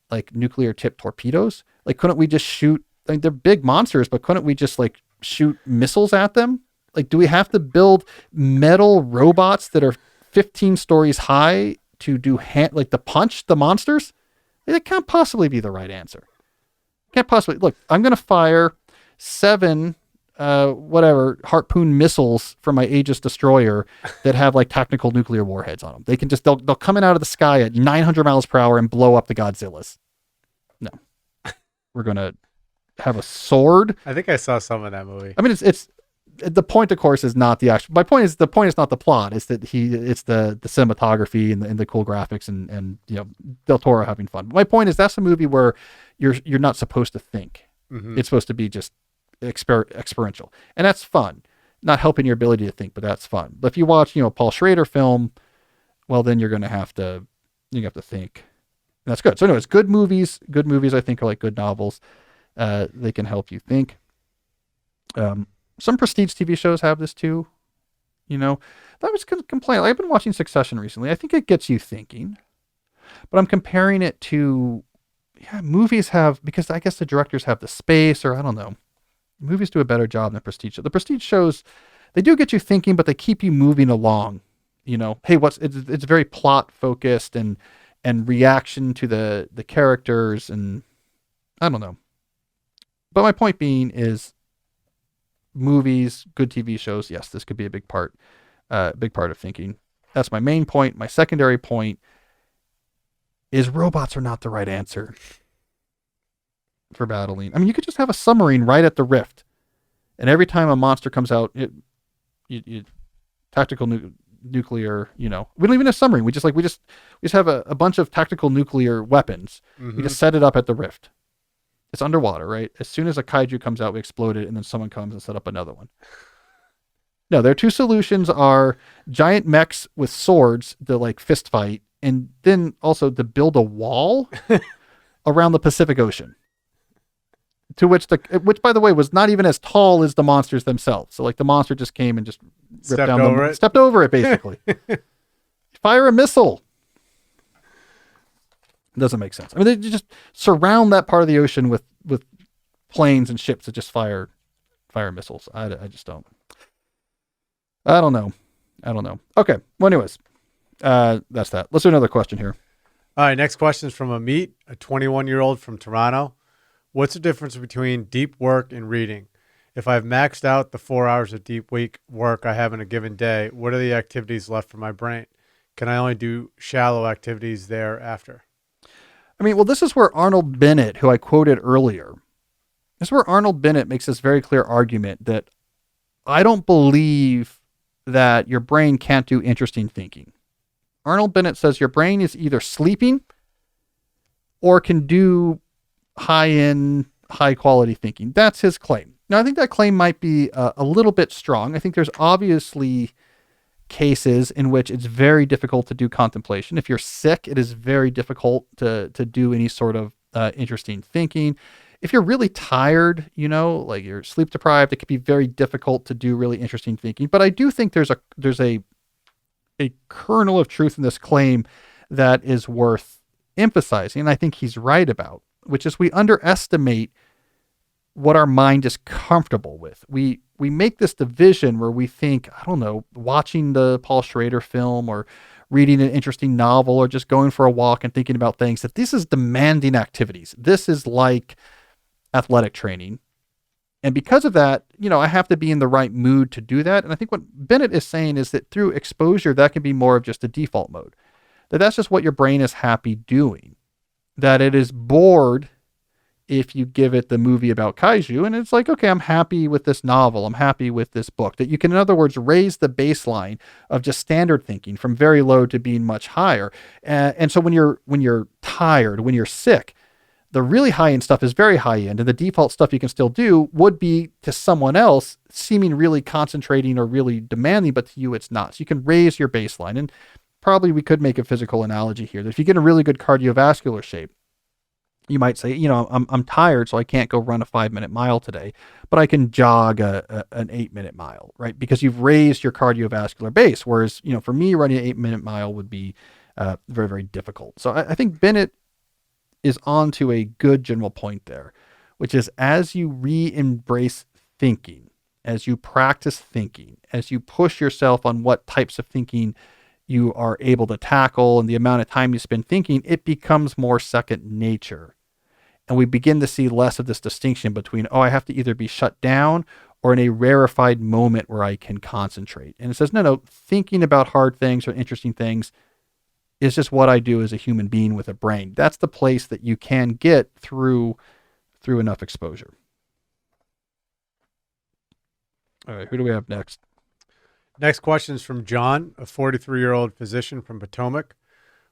like nuclear tipped torpedoes? Like, couldn't we just shoot? Like, they're big monsters, but couldn't we just like shoot missiles at them? Like, do we have to build metal robots that are 15 stories high to do to punch the monsters? It can't possibly be the right answer. Can't possibly. Look, I'm going to fire 7 harpoon missiles from my Aegis destroyer that have like tactical nuclear warheads on them. They can they'll come in out of the sky at 900 miles per hour and blow up the Godzillas. No, we're going to have a sword. I think I saw some of that movie. I mean, it's the point, of course, is not the actual. My point is, the point is not the plot. It's that it's the cinematography and the cool graphics and Del Toro having fun. My point is, that's a movie where you're not supposed to think. Mm-hmm. It's supposed to be just experiential, and that's fun. Not helping your ability to think, but that's fun. But if you watch Paul Schrader film, well, then you're going to have to think. And that's good. So anyways, good movies I think are like good novels. They can help you think. Some prestige TV shows have this too. I was going to complain. I've been watching Succession recently. I think it gets you thinking, but I'm comparing it to, movies have, because I guess the directors have the space, or I don't know. Movies do a better job than prestige shows. The prestige shows, they do get you thinking, but they keep you moving along. Hey, it's very plot focused and reaction to the characters, and I don't know. But my point being is, movies, good TV shows, yes, this could be a big part of thinking. That's my main point. My secondary point is robots are not the right answer for battling. I mean, you could just have a submarine right at the rift, and every time a monster comes out, tactical nuclear. We don't even have a submarine. We just have a bunch of tactical nuclear weapons. Mm-hmm. We just set it up at the rift. It's underwater, right? As soon as a kaiju comes out, we explode it, and then someone comes and set up another one. No, their two solutions are giant mechs with swords to fist fight, and then also to build a wall around the Pacific Ocean. Which, by the way, was not even as tall as the monsters themselves. So the monster just came and just stepped over it, basically. Fire a missile. It doesn't make sense. I mean, they just surround that part of the ocean with planes and ships that just fire missiles. I just don't. I don't know. Okay. Well, anyways, that's that. Let's do another question here. All right. Next question is from Amit, a 21-year-old from Toronto. What's the difference between deep work and reading? If I've maxed out the 4 hours of deep work I have in a given day, what are the activities left for my brain? Can I only do shallow activities thereafter? I mean, well, this is where Arnold Bennet, who I quoted earlier, makes this very clear argument that I don't believe that your brain can't do interesting thinking. Arnold Bennet says your brain is either sleeping or can do high-end, high-quality thinking. That's his claim. Now, I think that claim might be a little bit strong. I think there's obviously cases in which it's very difficult to do contemplation. If you're sick, it is very difficult to do any sort of interesting thinking. If you're really tired, you're sleep deprived, it can be very difficult to do really interesting thinking. But I do think there's a kernel of truth in this claim that is worth emphasizing, and I think he's right about. which is we underestimate what our mind is comfortable with. We make this division where we think, I don't know, watching the Paul Schrader film or reading an interesting novel or just going for a walk and thinking about things, that this is demanding activities. This is like athletic training. And because of that, I have to be in the right mood to do that. And I think what Bennett is saying is that through exposure, that can be more of just a default mode. That's just what your brain is happy doing. That it is bored if you give it the movie about kaiju, and it's like, okay, I'm happy with this novel. I'm happy with this book. That you can, in other words, raise the baseline of just standard thinking from very low to being much higher. And so when you're tired, when you're sick, the really high end stuff is very high end, and the default stuff you can still do would be to someone else seeming really concentrating or really demanding, but to you it's not. So you can raise your baseline. And probably we could make a physical analogy here that if you get a really good cardiovascular shape, you might say, I'm tired, so I can't go run a 5-minute mile today, but I can jog an 8-minute mile, right? Because you've raised your cardiovascular base. Whereas, for me, running an 8-minute mile would be very, very difficult. So I think Bennett is on to a good general point there, which is as you re-embrace thinking, as you practice thinking, as you push yourself on what types of thinking you are able to tackle and the amount of time you spend thinking, it becomes more second nature. And we begin to see less of this distinction between, I have to either be shut down or in a rarefied moment where I can concentrate. And it says, no, thinking about hard things or interesting things is just what I do as a human being with a brain. That's the place that you can get through enough exposure. All right, who do we have next? Next question is from John, a 43-year-old physician from Potomac.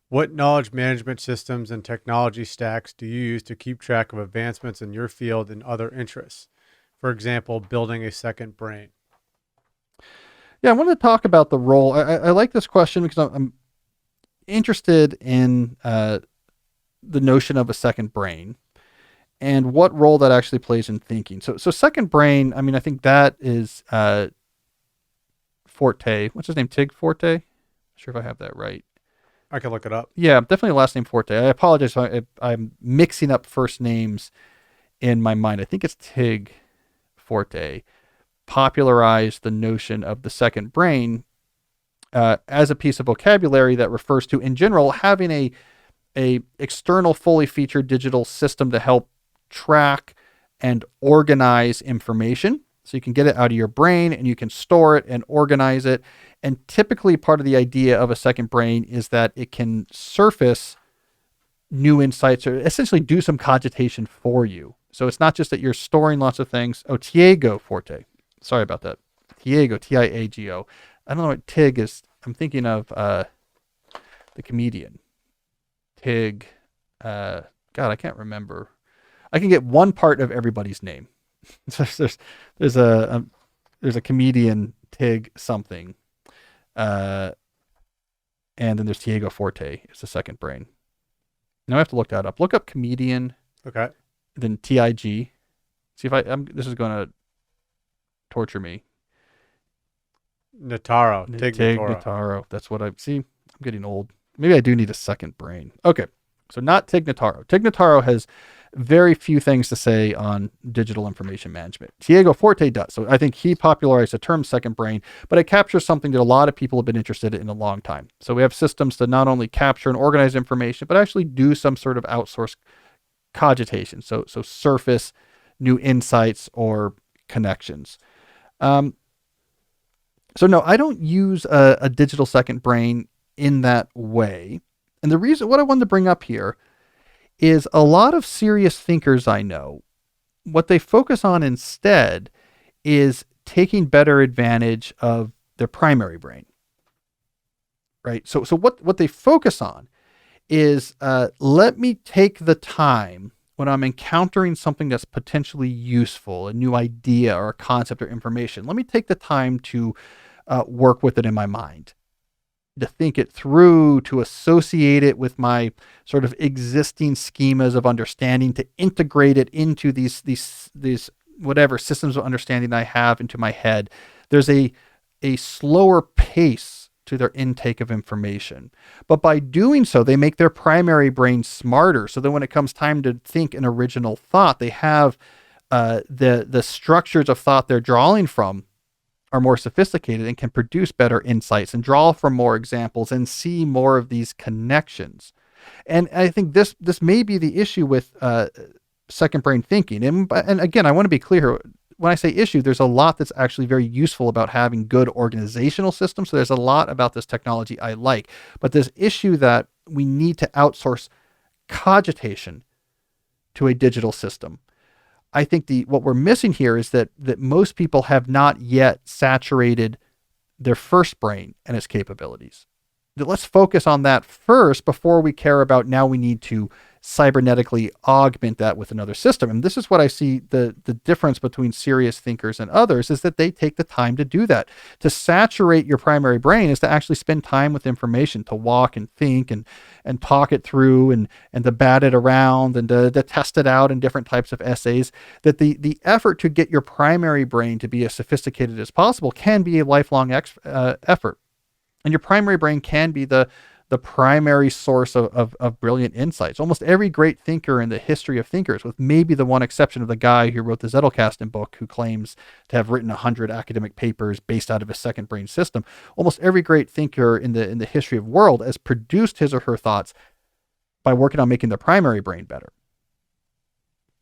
What knowledge management systems and technology stacks do you use to keep track of advancements in your field and other interests? For example, building a second brain. Yeah, I wanted to talk about the role. I like this question because I'm interested in the notion of a second brain and what role that actually plays in thinking. So second brain, I think that is Forte. What's his name? Tig Forte? Not sure if I have that right. I can look it up. Yeah, definitely last name Forte. I apologize if I'm mixing up first names in my mind. I think it's Tig Forte popularized the notion of the second brain as a piece of vocabulary that refers to, in general, having a external, fully featured digital system to help track and organize information. So you can get it out of your brain and you can store it and organize it. And typically part of the idea of a second brain is that it can surface new insights or essentially do some cogitation for you. So it's not just that you're storing lots of things. Tiago Forte. Sorry about that. Tiago, Tiago. I don't know what Tig is. I'm thinking of the comedian. Tig. God, I can't remember. I can get one part of everybody's name. There's a comedian, Tig something, and then there's Tiago Forte. It's the second brain. Now I have to look that up. Look up comedian. Okay. Then TIG. See if this is going to torture me. Notaro. Tig Notaro. That's what I see. I'm getting old. Maybe I do need a second brain. Okay. So not Tig Notaro. Tig Notaro has very few things to say on digital information management. Tiago Forte does. So I think he popularized the term second brain, but it captures something that a lot of people have been interested in a long time. So we have systems to not only capture and organize information, but actually do some sort of outsourced cogitation. So surface new insights or connections. So no, I don't use a digital second brain in that way. And the reason, what I wanted to bring up here is a lot of serious thinkers I know, what they focus on instead is taking better advantage of their primary brain, right? So what they focus on is let me take the time when I'm encountering something that's potentially useful, a new idea or a concept or information. Let me take the time to work with it in my mind, to think it through, to associate it with my sort of existing schemas of understanding, to integrate it into these whatever systems of understanding I have into my head. There's a slower pace to their intake of information. But by doing so, they make their primary brain smarter. So that when it comes time to think an original thought, they have the structures of thought they're drawing from are more sophisticated and can produce better insights and draw from more examples and see more of these connections. And I think this may be the issue with second brain thinking. And again, I want to be clear here. When I say issue, there's a lot that's actually very useful about having good organizational systems. So there's a lot about this technology I like. But this issue that we need to outsource cogitation to a digital system. I think what we're missing here is that most people have not yet saturated their first brain and its capabilities. Let's focus on that first before we care about now we need to cybernetically augment that with another system. And this is what I see the difference between serious thinkers and others is that they take the time to do that. To saturate your primary brain is to actually spend time with information, to walk and think and talk it through and to bat it around and to test it out in different types of essays. That the effort to get your primary brain to be as sophisticated as possible can be a lifelong effort. And your primary brain can be the primary source of brilliant insights. Almost every great thinker in the history of thinkers, with maybe the one exception of the guy who wrote the Zettelkasten book, who claims to have written 100 academic papers based out of his second brain system. Almost every great thinker in the history of the world has produced his or her thoughts by working on making their primary brain better.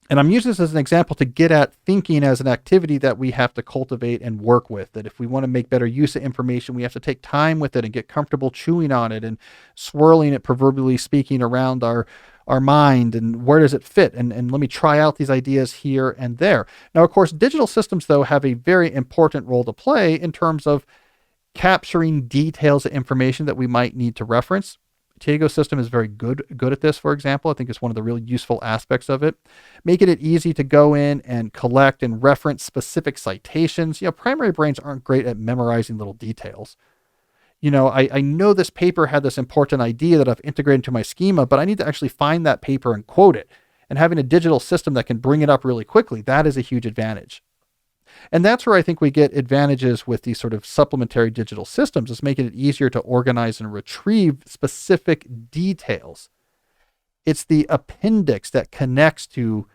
And I'm using this as an example to get at thinking as an activity that we have to cultivate and work with. That if we want to make better use of information, we have to take time with it and get comfortable chewing on it and swirling it, proverbially speaking, around our mind and where does it fit? And let me try out these ideas here and there. Now, of course, digital systems, though, have a very important role to play in terms of capturing details of information that we might need to reference. Tiego's system is very good at this, for example. I think it's one of the really useful aspects of it. Making it easy to go in and collect and reference specific citations. Primary brains aren't great at memorizing little details. I know this paper had this important idea that I've integrated into my schema, but I need to actually find that paper and quote it. And having a digital system that can bring it up really quickly, that is a huge advantage. And that's where I think we get advantages with these sort of supplementary digital systems, is making it easier to organize and retrieve specific details. It's the appendix that connects to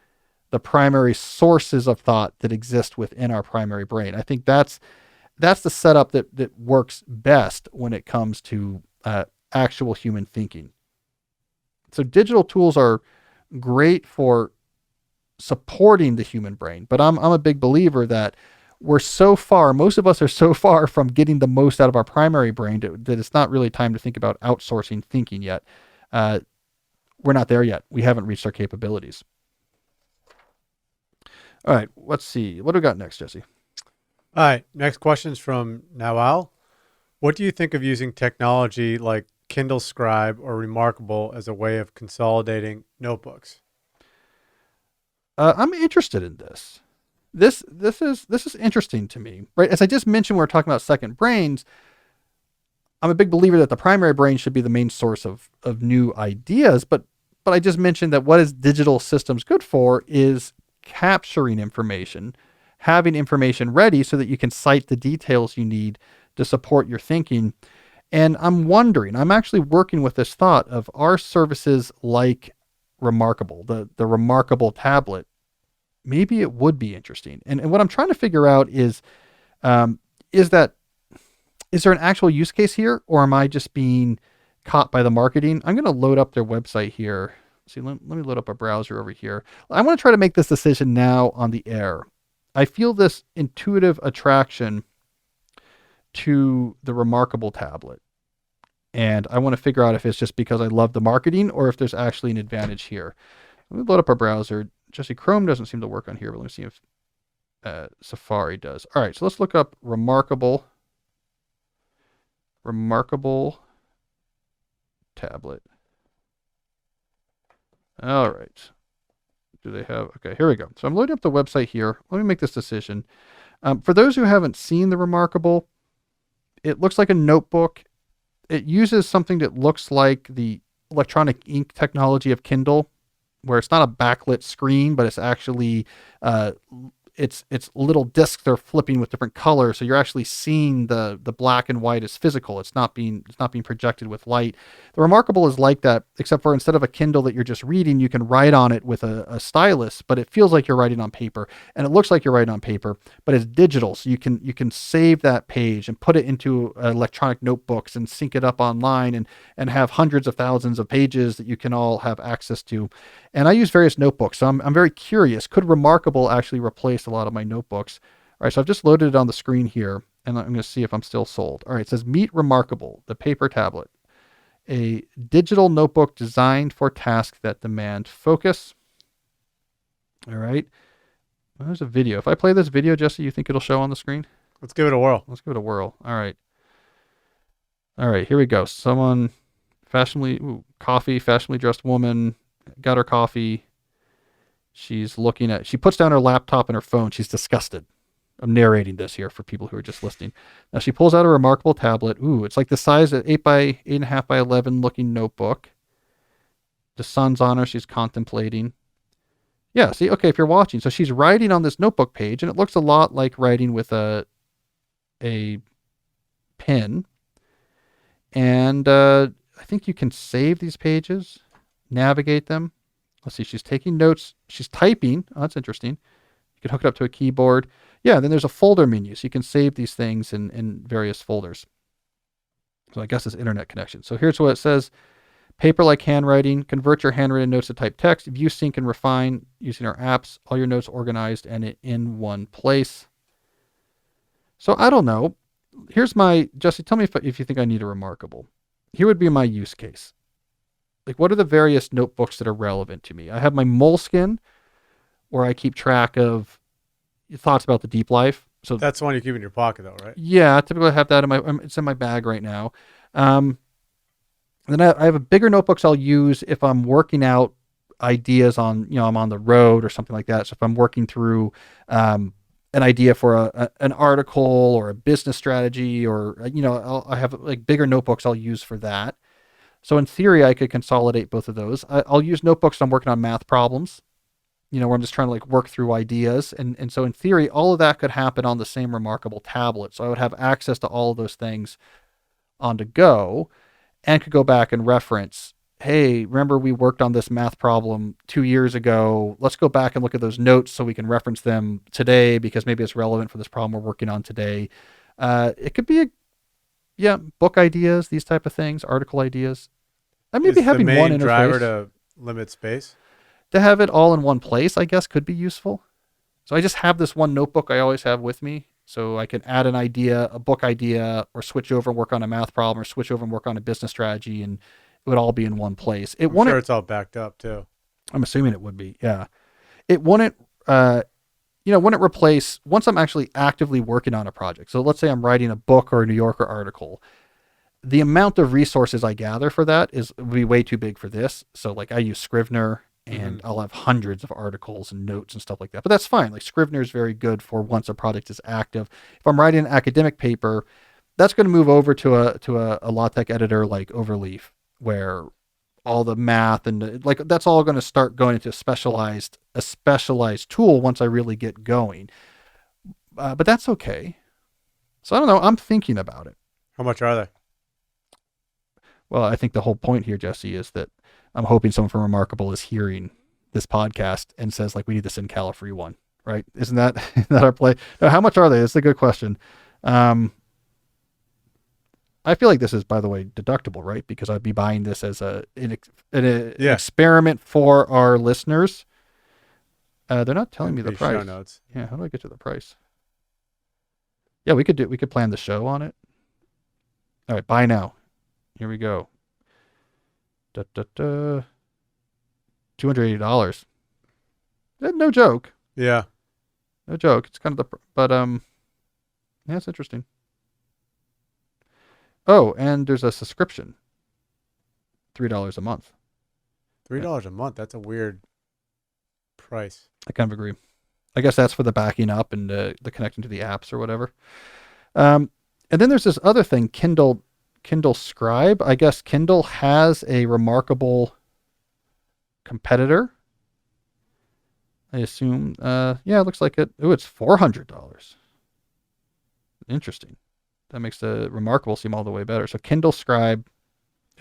the primary sources of thought that exist within our primary brain. I think that's the setup that works best when it comes to actual human thinking. So digital tools are great for supporting the human brain, but I'm a big believer that most of us are so far from getting the most out of our primary brain that it's not really time to think about outsourcing thinking yet. We're not there yet. We haven't reached our capabilities. All right, let's see. What do we got next, Jesse? All right, next question is from Nawal. What do you think of using technology like Kindle Scribe or Remarkable as a way of consolidating notebooks? I'm interested in this. This is interesting to me, right? As I just mentioned, when we're talking about second brains, I'm a big believer that the primary brain should be the main source of new ideas. But I just mentioned that what is digital systems good for is capturing information, having information ready so that you can cite the details you need to support your thinking. And I'm actually working with this thought of, are services like Remarkable, the Remarkable tablet, maybe it would be interesting. And what I'm trying to figure out is there an actual use case here, or am I just being caught by the marketing? I'm going to load up their website here. See, let me load up a browser over here. I want to try to make this decision now on the air. I feel this intuitive attraction to the Remarkable tablet. And I want to figure out if it's just because I love the marketing or if there's actually an advantage here. Let me load up our browser. Jesse, Chrome doesn't seem to work on here, but let me see if Safari does. All right, so let's look up Remarkable tablet. All right. Do they have? Okay, here we go. So I'm loading up the website here. Let me make this decision. For those who haven't seen the Remarkable, it looks like a notebook. It uses something that looks like the electronic ink technology of Kindle, where it's not a backlit screen, but it's actually it's little discs they're flipping with different colors, so you're actually seeing the black and white as physical. It's not being projected with light. The Remarkable is like that, except for instead of a Kindle that you're just reading, you can write on it with a stylus, but it feels like you're writing on paper, and it looks like you're writing on paper, but it's digital, so you can save that page and put it into electronic notebooks and sync it up online, and have hundreds of thousands of pages that you can all have access to. And I use various notebooks, so I'm very curious. Could Remarkable actually replace a lot of my notebooks? All right, so I've just loaded it on the screen here, and I'm going to see if I'm still sold. All right, it says Meet Remarkable, the paper tablet, a digital notebook designed for tasks that demand focus. All right, well, there's a video. If I play this video, Jesse, you think it'll show on the screen? Let's give it a whirl. Let's give it a whirl. All right, here we go. Someone fashionably dressed woman, got her coffee. She puts down her laptop and her phone. She's disgusted. I'm narrating this here for people who are just listening. Now she pulls out a Remarkable tablet. Ooh, it's like the size of 8 by 8.5 by 11 looking notebook. The sun's on her. She's contemplating. Yeah, see, okay, if you're watching. So she's writing on this notebook page, and it looks a lot like writing with a pen. And I think you can save these pages, navigate them. Let's see, she's taking notes. She's typing. Oh, that's interesting. You can hook it up to a keyboard. Yeah, then there's a folder menu, so you can save these things in various folders. So I guess it's internet connection. So here's what it says. Paper-like handwriting. Convert your handwritten notes to typed text. View, sync, and refine using our apps. All your notes organized and in one place. So I don't know. Jesse, tell me if you think I need a Remarkable. Here would be my use case. Like, what are the various notebooks that are relevant to me? I have my Moleskine, where I keep track of thoughts about the deep life. So That's the one you keep in your pocket, though, right? yeah, I typically have that it's in my bag right now. Then I have a bigger notebooks I'll use if I'm working out ideas on, I'm on the road or something like that. So if I'm working through an idea for an article or a business strategy, or, I have like bigger notebooks I'll use for that. So in theory, I could consolidate both of those. I'll use notebooks when I'm working on math problems, where I'm just trying to like work through ideas. And so in theory, all of that could happen on the same Remarkable tablet. So I would have access to all of those things on the go, and could go back and reference, hey, remember we worked on this math problem 2 years ago. Let's go back and look at those notes so we can reference them today because maybe it's relevant for this problem we're working on today. It could be book ideas, these type of things, article ideas. And maybe having the main one interface driver to limit space. to have it all in one place, I guess, could be useful. So I just have this one notebook I always have with me. So I can add an idea, a book idea, or switch over and work on a math problem, or switch over and work on a business strategy, and it would all be in one place. I'm sure it's all backed up too. I'm assuming it would be, yeah. It wouldn't, wouldn't replace, once I'm actually actively working on a project. So let's say I'm writing a book or a New Yorker article. The amount of resources I gather for that would be way too big for this. So like I use Scrivener, and I'll have hundreds of articles and notes and stuff like that. But that's fine. Like Scrivener is very good for once a project is active. If I'm writing an academic paper, that's going to move over to a LaTeX editor like Overleaf, where all the math and that's all going to start going into a specialized tool once I really get going. But that's okay. So I don't know. I'm thinking about it. How much are they? Well, I think the whole point here, Jesse, is that I'm hoping someone from Remarkable is hearing this podcast and says, like, we need the SynCal free one, right? Isn't that our play? Now, how much are they? It's a good question. I feel like this is, by the way, deductible, right? Because I'd be buying this as an experiment for our listeners. They're not telling me the price. Show notes. Yeah, how do I get to the price? Yeah, we could plan the show on it. All right, buy now. Here we go. $280. No joke. Yeah. No joke. It's kind of yeah, it's interesting. Oh, and there's a subscription. $3 a month. $3 a month. That's a weird price. I kind of agree. I guess that's for the backing up and the connecting to the apps or whatever. And then there's this other thing, Kindle Scribe. I guess Kindle has a Remarkable competitor. I assume. Yeah, it looks like it. Oh, it's $400. Interesting. That makes the Remarkable seem all the way better. So Kindle Scribe.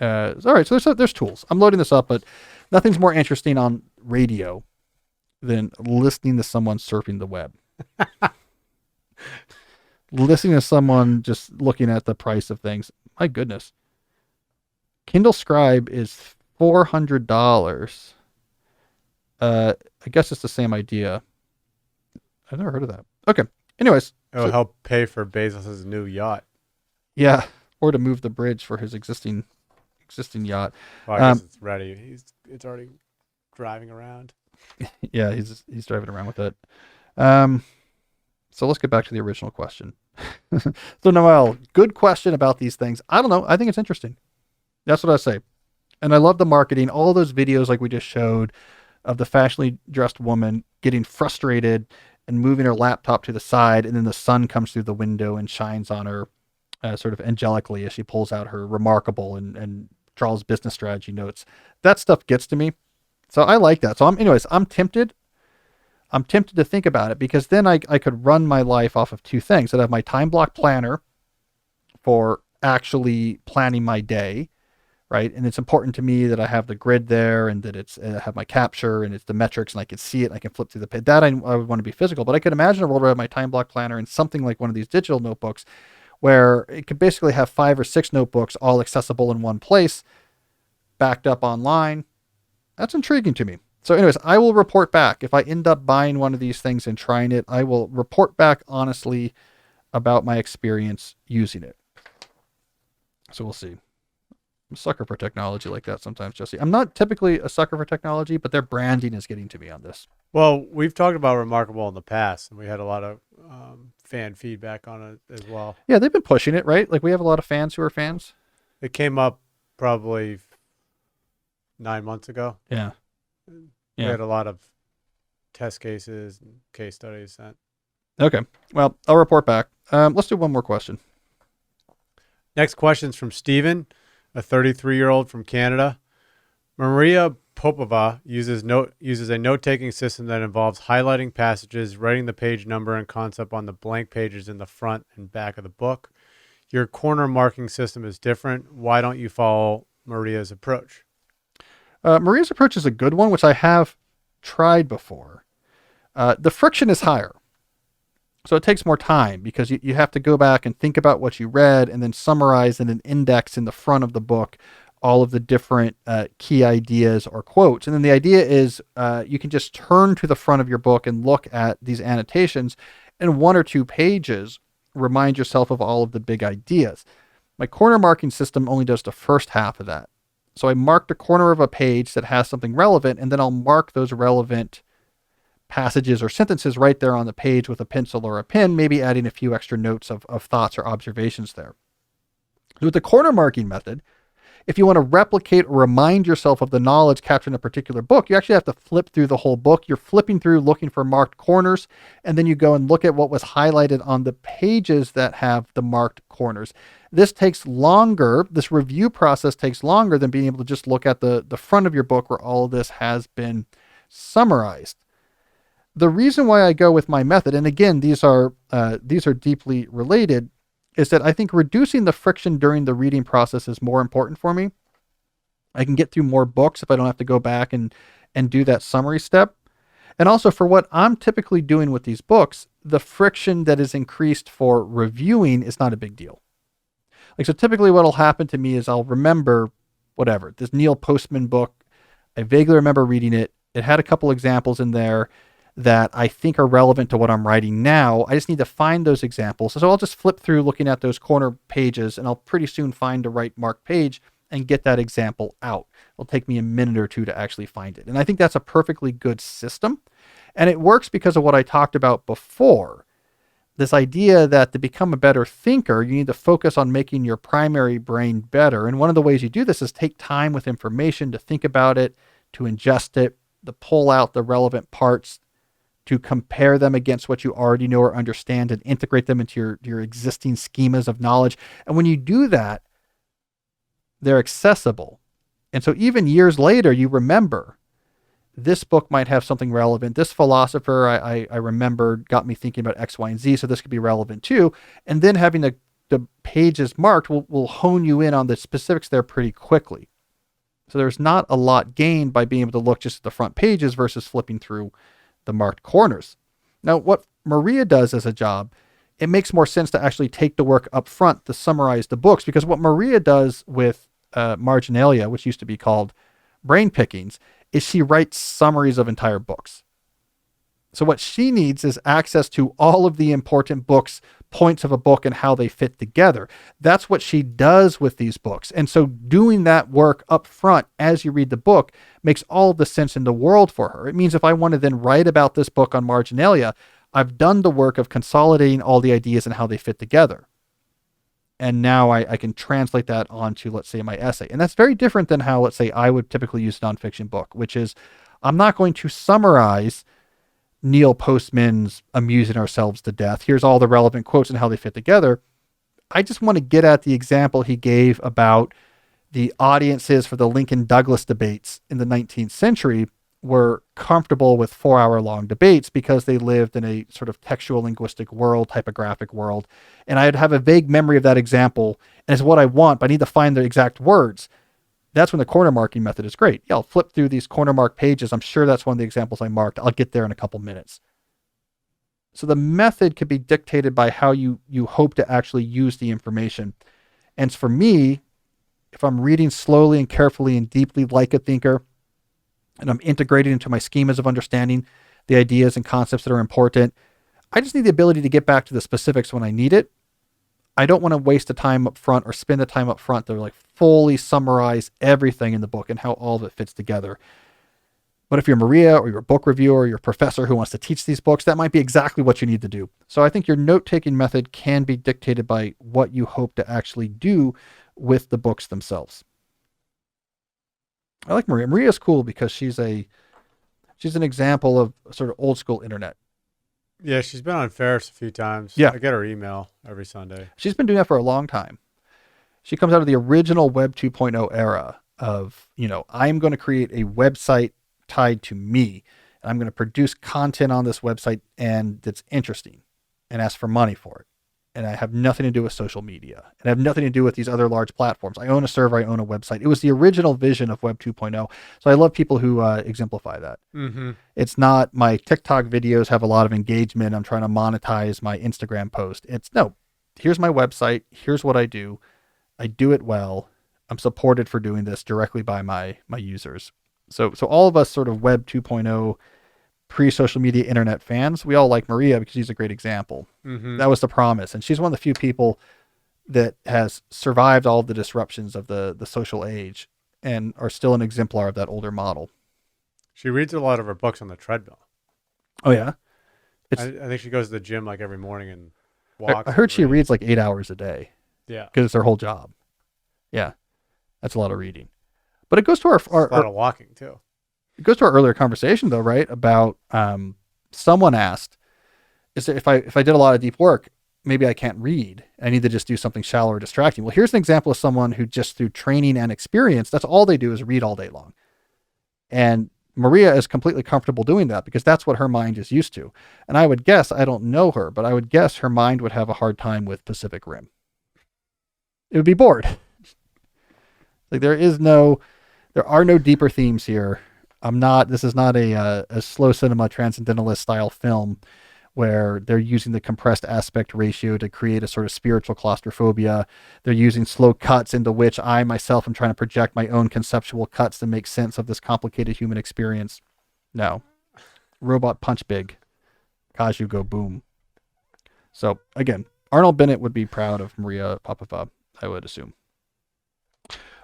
All right, so there's tools. I'm loading this up, but nothing's more interesting on radio than listening to someone surfing the web. Listening to someone just looking at the price of things. My goodness. Kindle Scribe is $400. I guess it's the same idea. I've never heard of that. Okay. Anyways. It'll help pay for Bezos' new yacht. Yeah. Or to move the bridge for his existing yacht. Well, I guess it's ready. It's already driving around. Yeah, he's driving around with it. So let's get back to the original question. So Noel, good question about these things. I don't know. I think it's interesting. That's what I say. And I love the marketing. All those videos like we just showed of the fashionably dressed woman getting frustrated and moving her laptop to the side, and then the sun comes through the window and shines on her sort of angelically as she pulls out her Remarkable and draws business strategy notes. That stuff gets to me. So I like that. So I'm tempted. I'm tempted to think about it, because then I could run my life off of two things. I'd have my time block planner for actually planning my day, right? And it's important to me that I have the grid there, and that I have my capture, and it's the metrics, and I can see it, and I can flip through the page. That I would want to be physical, but I could imagine a world where I have my time block planner and something like one of these digital notebooks, where it could basically have 5 or 6 notebooks all accessible in one place, backed up online. That's intriguing to me. So anyways, I will report back. If I end up buying one of these things and trying it, I will report back honestly about my experience using it. So we'll see. I'm a sucker for technology like that sometimes, Jesse. I'm not typically a sucker for technology, but their branding is getting to me on this. Well, we've talked about Remarkable in the past, and we had a lot of fan feedback on it as well. Yeah, they've been pushing it, right? Like we have a lot of fans who are fans. It came up probably 9 months ago. Yeah. We had a lot of test cases and case studies sent. Okay. Well, I'll report back. Let's do one more question. Next question is from Steven, a 33-year-old from Canada. Maria Popva uses a note-taking system that involves highlighting passages, writing the page number and concept on the blank pages in the front and back of the book. Your corner marking system is different. Why don't you follow Maria's approach? Maria's approach is a good one, which I have tried before. The friction is higher. So it takes more time, because you have to go back and think about what you read and then summarize in an index in the front of the book all of the different key ideas or quotes. And then the idea is you can just turn to the front of your book and look at these annotations, and 1 or 2 pages remind yourself of all of the big ideas. My corner marking system only does the first half of that. So I mark the corner of a page that has something relevant, and then I'll mark those relevant passages or sentences right there on the page with a pencil or a pen, maybe adding a few extra notes of thoughts or observations there. With the corner marking method, if you want to replicate or remind yourself of the knowledge captured in a particular book, you actually have to flip through the whole book. You're flipping through looking for marked corners, and then you go and look at what was highlighted on the pages that have the marked corners. This takes longer. This review process takes longer than being able to just look at the front of your book where all of this has been summarized. The reason why I go with my method, and again, these are deeply related, is that I think reducing the friction during the reading process is more important for me. I can get through more books if I don't have to go back and do that summary step. And also, for what I'm typically doing with these books, the friction that is increased for reviewing is not a big deal. Like, so typically what will happen to me is I'll remember whatever, this Neil Postman book. I vaguely remember reading it. It had a couple examples in there that I think are relevant to what I'm writing now. I just need to find those examples. So I'll just flip through looking at those corner pages, and I'll pretty soon find the right marked page and get that example out. It'll take me a minute or 2 to actually find it. And I think that's a perfectly good system. And it works because of what I talked about before. This idea that to become a better thinker, you need to focus on making your primary brain better. And one of the ways you do this is take time with information to think about it, to ingest it, to pull out the relevant parts, to compare them against what you already know or understand, and integrate them into your existing schemas of knowledge. And when you do that, they're accessible. And so even years later, you remember. this book might have something relevant. This philosopher I remember got me thinking about X, Y, and Z, so this could be relevant too. And then having the pages marked will hone you in on the specifics there pretty quickly. So there's not a lot gained by being able to look just at the front pages versus flipping through the marked corners. Now, what Maria does as a job, it makes more sense to actually take the work up front to summarize the books, because what Maria does with marginalia, which used to be called brain pickings, is she writes summaries of entire books. So what she needs is access to all of the important books, points of a book, and how they fit together. That's what she does with these books. And so doing that work up front as you read the book makes all of the sense in the world for her. It means if I want to then write about this book on marginalia, I've done the work of consolidating all the ideas and how they fit together. And now I can translate that onto, let's say, my essay. And that's very different than how, let's say, I would typically use a nonfiction book, which is I'm not going to summarize Neil Postman's Amusing Ourselves to Death. Here's all the relevant quotes and how they fit together. I just want to get at the example he gave about the audiences for the Lincoln Douglas debates in the 19th century were comfortable with 4-hour-long debates because they lived in a sort of textual linguistic world, typographic world. And I'd have a vague memory of that example, and it's what I want, but I need to find the exact words. That's when the corner marking method is great. Yeah, I'll flip through these corner mark pages. I'm sure that's one of the examples I marked. I'll get there in a couple minutes. So the method could be dictated by how you hope to actually use the information. And for me, if I'm reading slowly and carefully and deeply like a thinker, and I'm integrating into my schemas of understanding the ideas and concepts that are important, I just need the ability to get back to the specifics when I need it. I don't want to waste the time up front or spend the time up front to like fully summarize everything in the book and how all of it fits together. But if you're Maria or you're a book reviewer or you're a professor who wants to teach these books, that might be exactly what you need to do. So I think your note-taking method can be dictated by what you hope to actually do with the books themselves. I like Maria. Maria's cool because she's an example of sort of old school internet. Yeah, she's been on Ferris a few times. Yeah. I get her email every Sunday. She's been doing that for a long time. She comes out of the original Web 2.0 era of, I'm going to create a website tied to me. And I'm going to produce content on this website and that's interesting and ask for money for it. And I have nothing to do with social media and I have nothing to do with these other large platforms. I own a server. I own a website. It was the original vision of Web 2.0. So I love people who exemplify that. Mm-hmm. It's not my TikTok videos have a lot of engagement. I'm trying to monetize my Instagram post. It's no, here's my website. Here's what I do. I do it well. I'm supported for doing this directly by my users. So all of us sort of Web 2.0 pre-social media internet fans, we all like Maria because she's a great example. Mm-hmm. That was the promise. And she's one of the few people that has survived all the disruptions of the social age and are still an exemplar of that older model. She reads a lot of her books on the treadmill. Oh, yeah? I think she goes to the gym like every morning and walks. I heard she reads like 8 hours a day. Yeah. Because it's her whole job. Yeah. That's a lot of reading. But it goes to a lot of walking, too. It goes to our earlier conversation, though, right? About someone asked, if I did a lot of deep work, maybe I can't read. I need to just do something shallow or distracting. Well, here's an example of someone who just through training and experience, that's all they do is read all day long. And Maria is completely comfortable doing that because that's what her mind is used to. And I would guess, I don't know her, but I would guess her mind would have a hard time with Pacific Rim. It would be bored. Like there are no deeper themes here. This is not a slow cinema transcendentalist style film where they're using the compressed aspect ratio to create a sort of spiritual claustrophobia. They're using slow cuts into which I myself am trying to project my own conceptual cuts to make sense of this complicated human experience. No. Robot punch big. Kaiju go boom. So again, Arnold Bennet would be proud of Maria Popva, I would assume.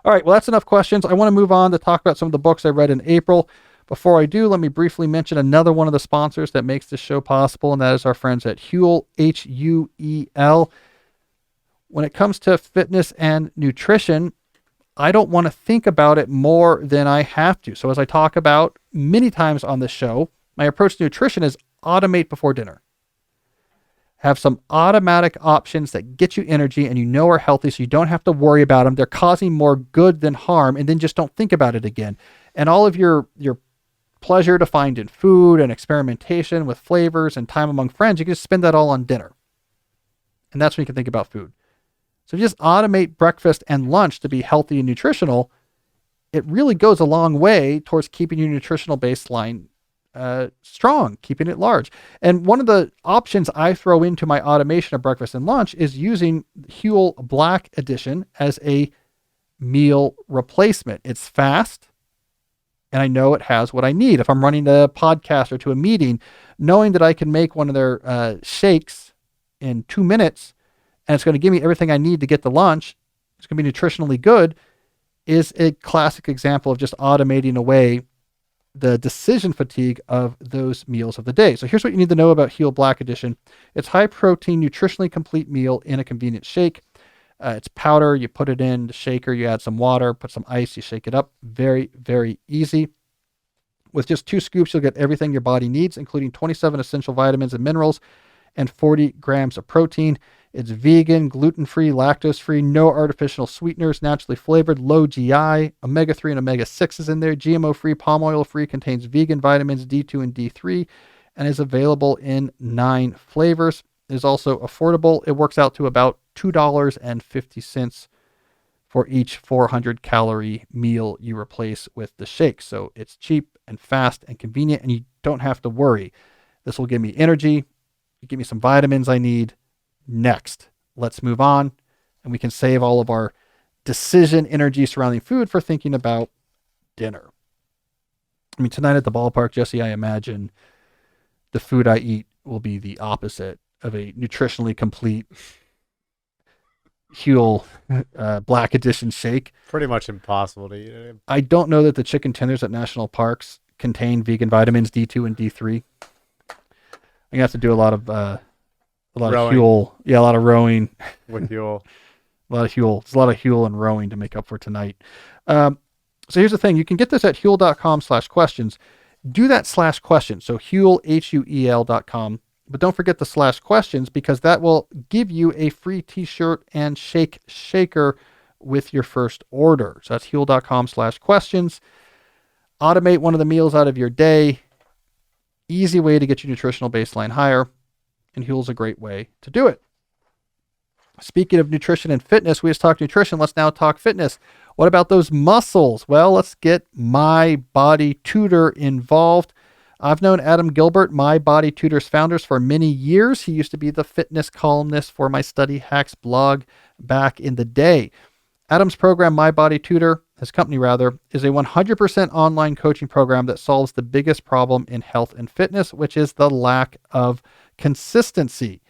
All right, well, that's enough questions. I want to move on to talk about some of the books I read in April. Before I do, let me briefly mention another one of the sponsors that makes this show possible, and that is our friends at Huel, Huel. When it comes to fitness and nutrition, I don't want to think about it more than I have to. So as I talk about many times on this show, my approach to nutrition is automate before dinner. Have some automatic options that get you energy and are healthy so you don't have to worry about them. They're causing more good than harm, and then just don't think about it again. And all of your pleasure to find in food and experimentation with flavors and time among friends, you can just spend that all on dinner. And that's when you can think about food. So if you just automate breakfast and lunch to be healthy and nutritional, it really goes a long way towards keeping your nutritional baseline strong, keeping it large. And one of the options I throw into my automation of breakfast and lunch is using Huel Black Edition as a meal replacement. It's fast, and I know it has what I need. If I'm running a podcast or to a meeting, knowing that I can make one of their shakes in 2 minutes, and it's going to give me everything I need to get to lunch, it's going to be nutritionally good, is a classic example of just automating away the decision fatigue of those meals of the day. So here's what you need to know about Huel Black Edition. It's high protein, nutritionally complete meal in a convenient shake. It's powder. You put it in the shaker. You add some water, put some ice. You shake it up. Very, very easy. With just 2 scoops, you'll get everything your body needs, including 27 essential vitamins and minerals and 40 grams of protein. It's vegan, gluten-free, lactose-free, no artificial sweeteners, naturally flavored, low GI, omega-3 and omega-6 is in there, GMO-free, palm oil-free, contains vegan vitamins D2 and D3, and is available in 9 flavors. It is also affordable. It works out to about $2.50 for each 400-calorie meal you replace with the shake. So it's cheap and fast and convenient, and you don't have to worry. This will give me energy, give me some vitamins I need. Next, let's move on, and we can save all of our decision energy surrounding food for thinking about dinner. I mean, tonight at the ballpark, Jesse, I imagine the food I eat will be the opposite of a nutritionally complete Huel Black Edition shake. Pretty much impossible to eat. I don't know that the chicken tenders at national parks contain vegan vitamins D2 and D3. I'm gonna have to do a lot of Rowing. Huel. Yeah, a lot of rowing. With Huel. A lot of Huel. There's a lot of Huel and rowing to make up for tonight. So here's the thing. You can get this at huel.com/questions. Do that /question. So Huel, HUEL.com. But don't forget the /questions, because that will give you a free t-shirt and shake shaker with your first order. So that's huel.com/questions. Automate one of the meals out of your day. Easy way to get your nutritional baseline higher. And Huel's a great way to do it. Speaking of nutrition and fitness, we just talked nutrition. Let's now talk fitness. What about those muscles? Well, let's get My Body Tutor involved. I've known Adam Gilbert, My Body Tutor's founders, for many years. He used to be the fitness columnist for my Study Hacks blog back in the day. Adam's program, My Body Tutor, his company rather, is a 100% online coaching program that solves the biggest problem in health and fitness, which is the lack of consistency.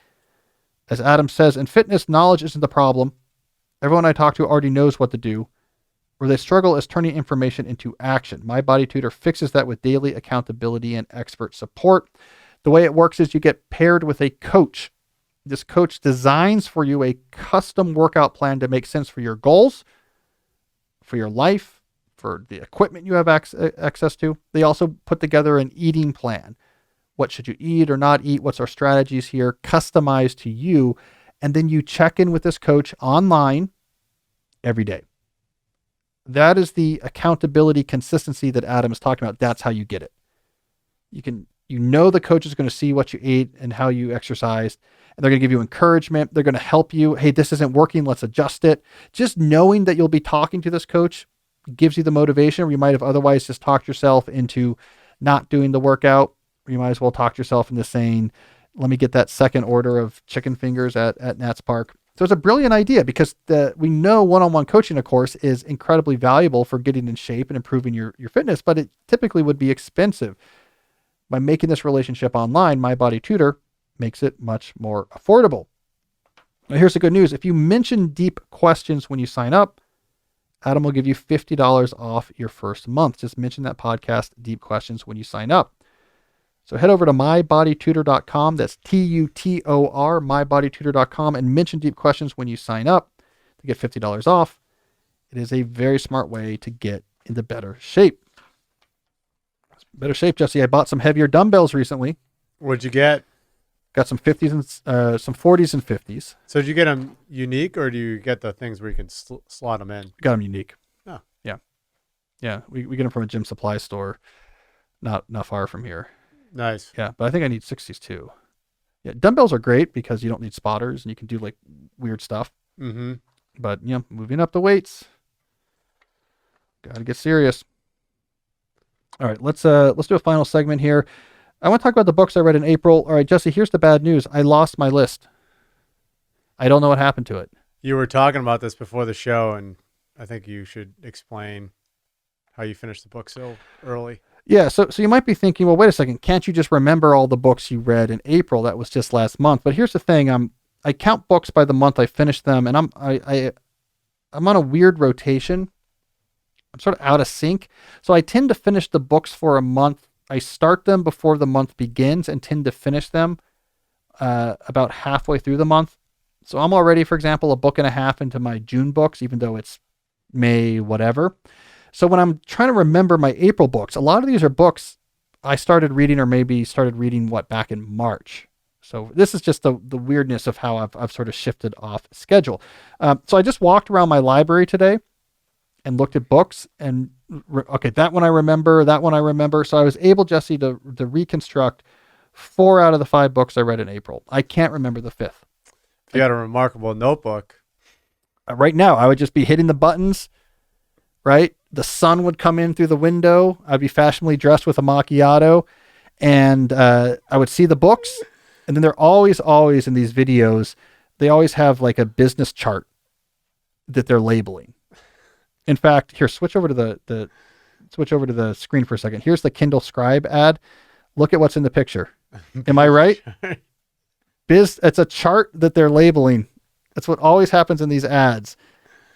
As Adam says, in fitness, knowledge isn't the problem. Everyone I talk to already knows what to do. Where they struggle is turning information into action. My Body Tutor fixes that with daily accountability and expert support. The way it works is you get paired with a coach. This coach designs for you a custom workout plan to make sense for your goals, for your life, for the equipment you have access to. They also put together an eating plan. What should you eat or not eat? What's our strategies here? Customized to you. And then you check in with this coach online every day. That is the accountability consistency that Adam is talking about. That's how you get it. You know the coach is going to see what you eat and how you exercise, and they're going to give you encouragement. They're going to help you. Hey, this isn't working. Let's adjust it. Just knowing that you'll be talking to this coach gives you the motivation, or you might have otherwise just talked yourself into not doing the workout. Or you might as well talk yourself into saying, let me get that second order of chicken fingers at Nats Park. So it's a brilliant idea, because we know one-on-one coaching, of course, is incredibly valuable for getting in shape and improving your fitness, but it typically would be expensive. By making this relationship online, My Body Tutor makes it much more affordable. Now, here's the good news. If you mention deep questions when you sign up, Adam will give you $50 off your first month. Just mention that podcast, Deep Questions, when you sign up. So head over to mybodytutor.com. That's Tutor, mybodytutor.com, and mention Deep Questions when you sign up to get $50 off. It is a very smart way to get into better shape. Better shape, Jesse. I bought some heavier dumbbells recently. What'd you get? Got some 50s and some 40s and 50s. So did you get them unique, or do you get the things where you can slot them in? Got them unique. Oh. Yeah. We get them from a gym supply store. Not far from here. Nice. Yeah, but I think I need 60s too. Yeah, dumbbells are great because you don't need spotters and you can do like weird stuff. Mm-hmm. But moving up the weights, got to get serious. All right, let's do a final segment here. I want to talk about the books I read in April. All right, Jesse, here's the bad news. I lost my list. I don't know what happened to it. You were talking about this before the show, and I think you should explain how you finished the book so early. Yeah, so you might be thinking, well, wait a second, can't you just remember all the books you read in April? That was just last month. But here's the thing: I count books by the month I finished them, and I'm on a weird rotation. I'm sort of out of sync, so I tend to finish the books for a month. I start them before the month begins, and tend to finish them about halfway through the month. So I'm already, for example, a book and a half into my June books, even though it's May, whatever. So when I'm trying to remember my April books, a lot of these are books I started reading or maybe started reading back in March. So this is just the weirdness of how I've sort of shifted off schedule. So I just walked around my library today and looked at books and okay, that one I remember, that one I remember. So I was able, Jesse, to reconstruct 4 out of the 5 books I read in April. I can't remember the 5th. You got a remarkable notebook. Right now, I would just be hitting the buttons, right? The sun would come in through the window. I'd be fashionably dressed with a macchiato, and I would see the books. And then they're always in these videos, they always have like a business chart that they're labeling. In fact, here, switch over to the screen for a second. Here's the Kindle Scribe ad. Look at what's in the picture. Am I right? It's a chart that they're labeling. That's what always happens in these ads.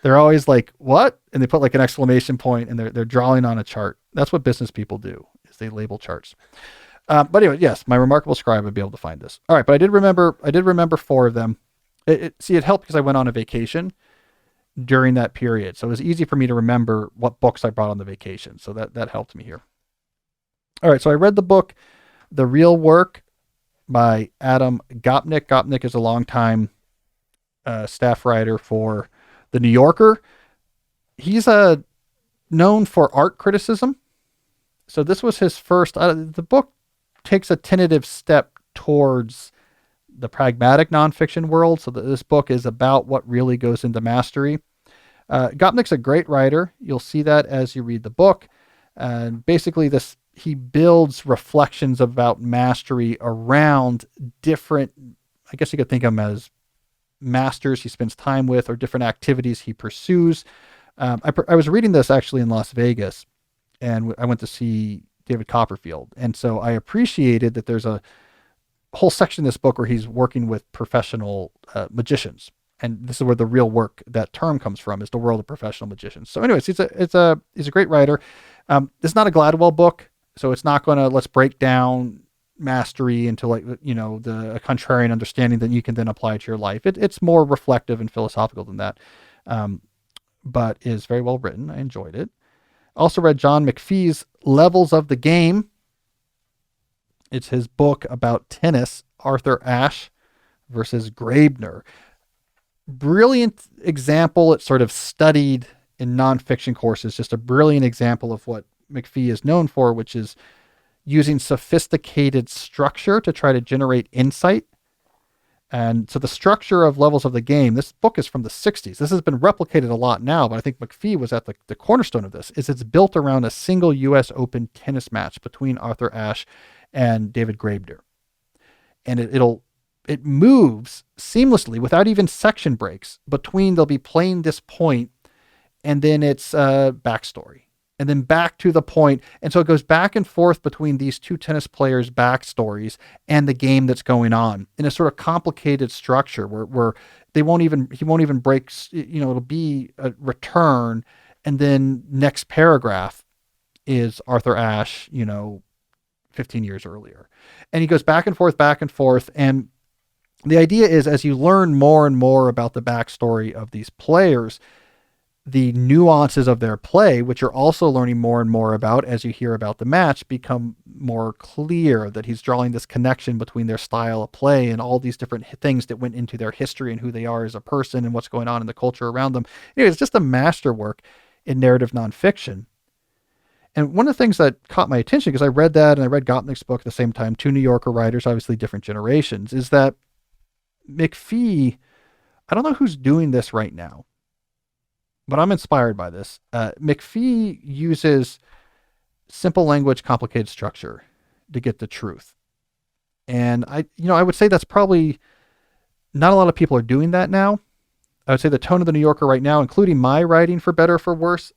They're always like, what? And they put like an exclamation point and they're drawing on a chart. That's what business people do, is they label charts. But anyway, yes, my remarkable scribe would be able to find this. All right, but I did remember 4 of them. It helped because I went on a vacation during that period. So it was easy for me to remember what books I brought on the vacation. So that helped me here. All right, so I read the book, The Real Work by Adam Gopnik. Gopnik is a longtime staff writer for The New Yorker. He's known for art criticism. So this was his first. The book takes a tentative step towards the pragmatic nonfiction world. So this book is about what really goes into mastery. Gopnik's a great writer. You'll see that as you read the book. And basically, he builds reflections about mastery around different, I guess you could think of them as masters he spends time with or different activities he pursues. I was reading this actually in Las Vegas, and I went to see David Copperfield. And so I appreciated that there's a whole section in this book where he's working with professional magicians. And this is where the real work, that term comes from, is the world of professional magicians. So anyways, he's a great writer. It's not a Gladwell book, so it's not going to let's break down mastery into like, a contrarian understanding that you can then apply to your life. It's more reflective and philosophical than that, but is very well written. I enjoyed it. Also read John McPhee's Levels of the Game. It's his book about tennis, Arthur Ashe versus Graebner. Brilliant example. It's sort of studied in nonfiction courses, just a brilliant example of what McPhee is known for, which is using sophisticated structure to try to generate insight. And so the structure of Levels of the Game, this book is from the 60s. This has been replicated a lot now, but I think McPhee was at the cornerstone of this, is it's built around a single U.S. Open tennis match between Arthur Ashe and David Graebner. And it moves seamlessly without even section breaks between, they'll be playing this point and then it's backstory and then back to the point. And so it goes back and forth between these two tennis players' backstories and the game that's going on in a sort of complicated structure where he won't even break, it'll be a return. And then next paragraph is Arthur Ashe, 15 years earlier. And he goes back and forth. And the idea is, as you learn more and more about the backstory of these players, the nuances of their play, which you're also learning more and more about as you hear about the match, become more clear, that he's drawing this connection between their style of play and all these different things that went into their history and who they are as a person and what's going on in the culture around them. Anyway, it's just a masterwork in narrative nonfiction. And one of the things that caught my attention, because I read that and I read Gopnik's book at the same time, two New Yorker writers, obviously different generations, is that McPhee, I don't know who's doing this right now, but I'm inspired by this. McPhee uses simple language, complicated structure to get the truth. And I would say that's probably not a lot of people are doing that now. I would say the tone of the New Yorker right now, including my writing for better or for worse,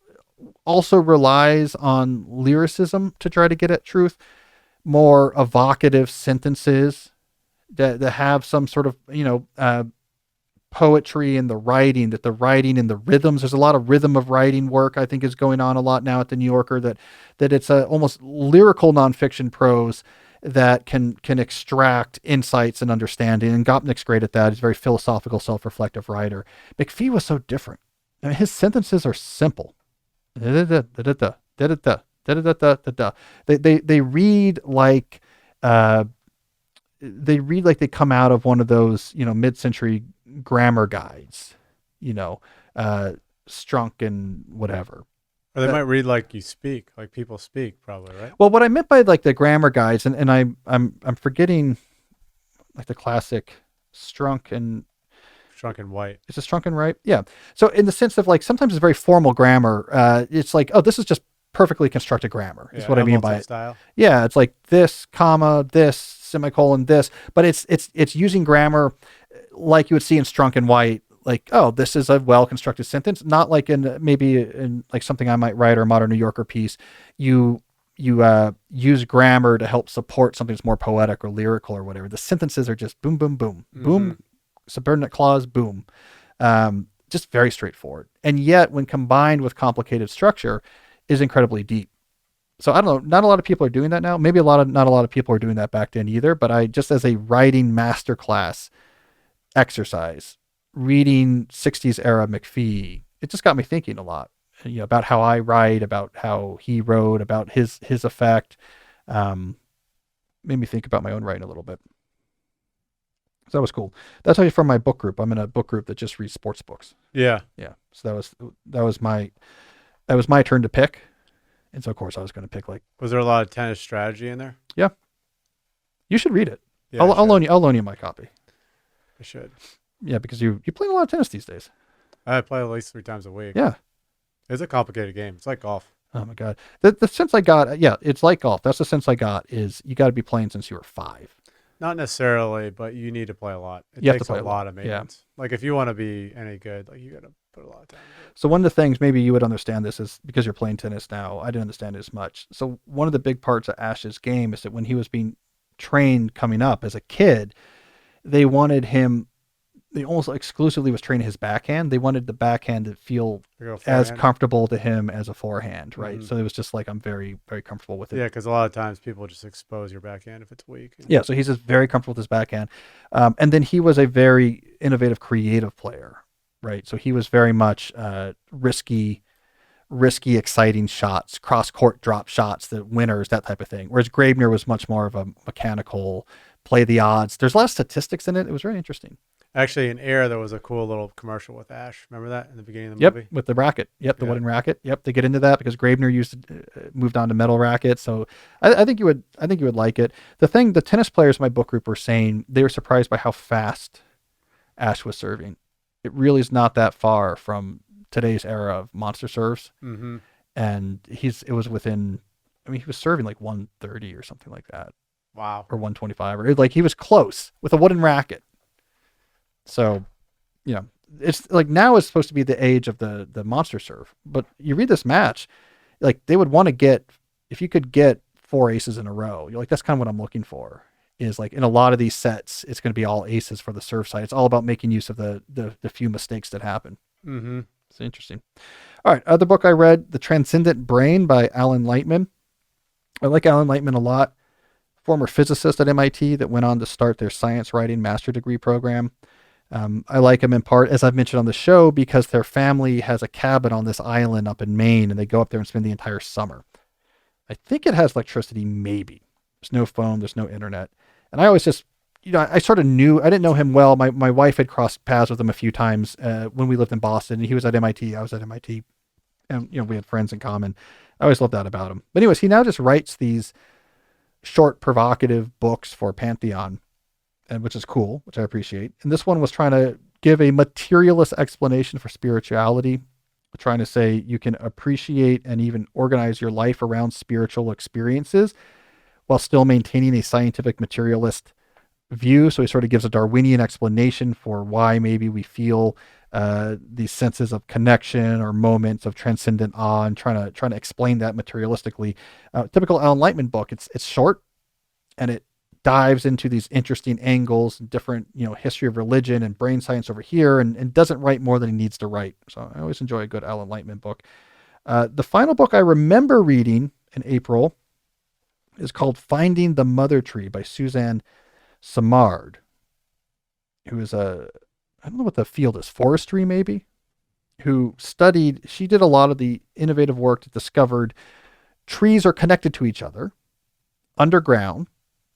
also relies on lyricism to try to get at truth, more evocative sentences that have some sort of, poetry in the writing, that the writing and the rhythms, there's a lot of rhythm of writing work I think is going on a lot now at the New Yorker, that it's a almost lyrical nonfiction prose that can extract insights and understanding. And Gopnik's great at that. He's a very philosophical, self-reflective writer. McPhee was so different. I mean, his sentences are simple. They read like they come out of one of those, mid-century grammar guides, Strunk and whatever. Or they might read like you speak, like people speak, probably, right? Well, what I meant by like the grammar guides, and I'm forgetting like the classic Strunk and White. Is it Strunk and White? Yeah. So in the sense of like sometimes it's very formal grammar. It's like, oh, this is just perfectly constructed grammar. Is what I mean by it. Style. Yeah, it's like this, comma, this, semicolon, this, but it's using grammar like you would see in Strunk and White. Like, oh, this is a well-constructed sentence, not like in like something I might write or a modern New Yorker piece. You use grammar to help support something that's more poetic or lyrical or whatever. The sentences are just boom, boom, boom, boom, subordinate clause, boom. Just very straightforward. And yet when combined with complicated structure is incredibly deep. So I don't know, not a lot of people are doing that now. Maybe not a lot of people are doing that back then either, but I just, as a writing masterclass exercise, reading 60s era McPhee, it just got me thinking a lot, about how I write, about how he wrote, about his effect. Made me think about my own writing a little bit. So that was cool. That's actually from my book group. I'm in a book group that just reads sports books. Yeah. Yeah. So that was my turn to pick. And so of course I was going to pick like. Was there a lot of tennis strategy in there? Yeah. You should read it. Yeah, I'll loan you my copy. I should. Yeah, because you play a lot of tennis these days. I play at least 3 times a week. Yeah. It's a complicated game. It's like golf. Oh my God. The sense I got, it's like golf. That's the sense I got, is you got to be playing since you were 5. Not necessarily, but you need to play a lot. It You have takes to play a lot of maintenance. Yeah. Like if you want to be any good, like you got to put a lot of time into it. So one of the things, maybe you would understand this, is because you're playing tennis now. I didn't understand it as much. So one of the big parts of Ash's game is that when he was being trained coming up as a kid, they almost exclusively was training his backhand. They wanted the backhand to feel as comfortable to him as a forehand, right? Mm-hmm. So it was just like, I'm very, very comfortable with it. Yeah, because a lot of times people just expose your backhand if it's weak. Yeah, so he's just very comfortable with his backhand. And then he was a very innovative, creative player, right? So he was very much risky, exciting shots, cross-court drop shots, the winners, that type of thing. Whereas Graebner was much more of a mechanical, play the odds. There's a lot of statistics in it. It was very interesting. Actually, in Air, there was a cool little commercial with Ash. Remember that in the beginning of the movie? Yep, with the racket. Yep, the wooden racket. Yep, they get into that because Graebner moved on to metal rackets. So I think you would like it. The tennis players in my book group were saying they were surprised by how fast Ash was serving. It really is not that far from today's era of monster serves. Mm-hmm. And he was serving like 130 or something like that. Wow. Or 125, or like he was close with a wooden racket. So, it's like now is supposed to be the age of the monster serve. But you read this match, like they would want to get, if you could get 4 aces in a row, you're like, that's kind of what I'm looking for. Is like in a lot of these sets, it's going to be all aces for the serve side. It's all about making use of the few mistakes that happen. Mm-hmm. It's interesting. All right, other book I read, The Transcendent Brain by Alan Lightman. I like Alan Lightman a lot. Former physicist at MIT that went on to start their science writing master degree program. I like him in part, as I've mentioned on the show, because their family has a cabin on this island up in Maine, and they go up there and spend the entire summer. I think it has electricity, maybe. There's no phone, there's no internet. And I always just, I sort of knew, I didn't know him well. My wife had crossed paths with him a few times when we lived in Boston, and he was at MIT, I was at MIT. And, we had friends in common. I always love that about him. But anyways, he now just writes these short, provocative books for Pantheon, and which is cool, which I appreciate. And this one was trying to give a materialist explanation for spirituality, trying to say you can appreciate and even organize your life around spiritual experiences while still maintaining a scientific materialist view. So he sort of gives a Darwinian explanation for why maybe we feel these senses of connection or moments of transcendent awe, and trying to explain that materialistically. Typical Alan Lightman book. It's short, and it dives into these interesting angles, different history of religion and brain science over here, and doesn't write more than he needs to write. So I always enjoy a good Alan Lightman book. The final book I remember reading in April is called Finding the Mother Tree by Suzanne Simard, who is I don't know what the field is, forestry maybe, she did a lot of the innovative work that discovered trees are connected to each other underground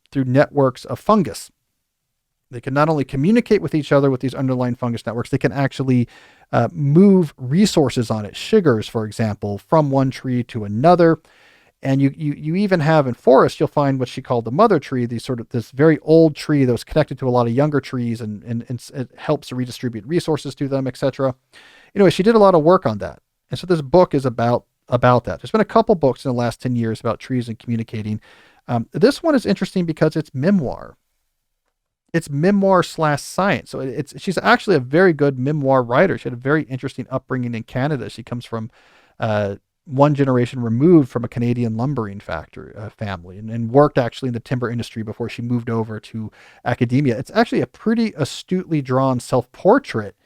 through networks of fungus. They can not only communicate with each other with these underlying fungus networks, they can actually move resources on it, sugars, for example, from one tree to another. And you even have in forests, you'll find what she called the mother tree, this very old tree that was connected to a lot of younger trees, and it helps redistribute resources to them, etc. Anyway, she did a lot of work on that. And so this book is about that. There's been a couple books in the last 10 years about trees and communicating. This one is interesting because it's memoir. It's memoir / science. So she's actually a very good memoir writer. She had a very interesting upbringing in Canada. She comes from one generation removed from a Canadian lumbering factory family, and worked actually in the timber industry before she moved over to academia. It's actually a pretty astutely drawn self-portrait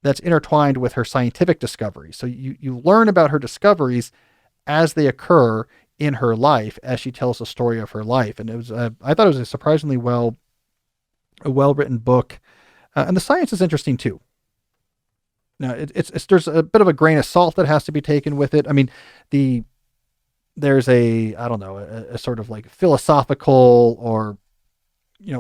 that's intertwined with her scientific discoveries. So you learn about her discoveries as they occur in her life, as she tells the story of her life. And it was I thought it was a surprisingly well-written book. And the science is interesting too. Now, there's a bit of a grain of salt that has to be taken with it. I mean, there's a sort of like philosophical or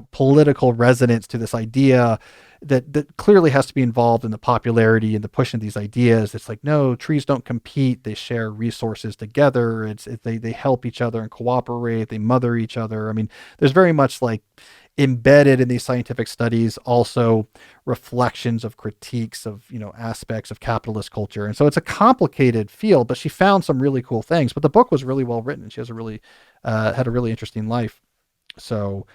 political resonance to this idea that clearly has to be involved in the popularity and the pushing of these ideas. It's like, no, trees don't compete; they share resources together. They help each other and cooperate. They mother each other. I mean, there's very much like embedded in these scientific studies also reflections of critiques of aspects of capitalist culture. And so it's a complicated field, but she found some really cool things. But the book was really well written, and she has had a really interesting life. So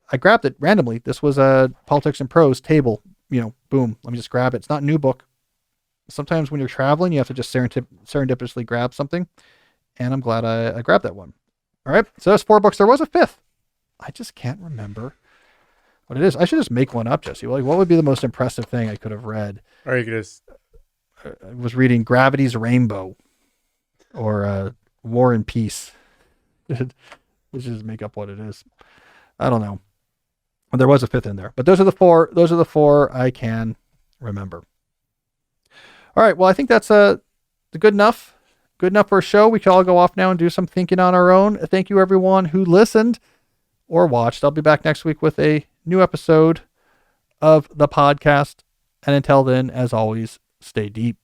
I grabbed it randomly. This was a Politics and Prose table, boom, let me just grab it. It's not a new book. Sometimes when you're traveling, you have to just serendipitously grab something, and I'm glad I grabbed that one. All right, so that's 4 books. There was a 5th. I just can't remember what it is. I should just make one up, Jesse. Like, what would be the most impressive thing I could have read? Or you could just... I was reading Gravity's Rainbow or War and Peace. Let's just make up what it is. I don't know. There was a 5th in there, but those are the 4. Those are the 4 I can remember. All right. Well, I think that's good enough. Good enough for a show. We can all go off now and do some thinking on our own. Thank you, everyone who listened or watched. I'll be back next week with a new episode of the podcast. And until then, as always, stay deep.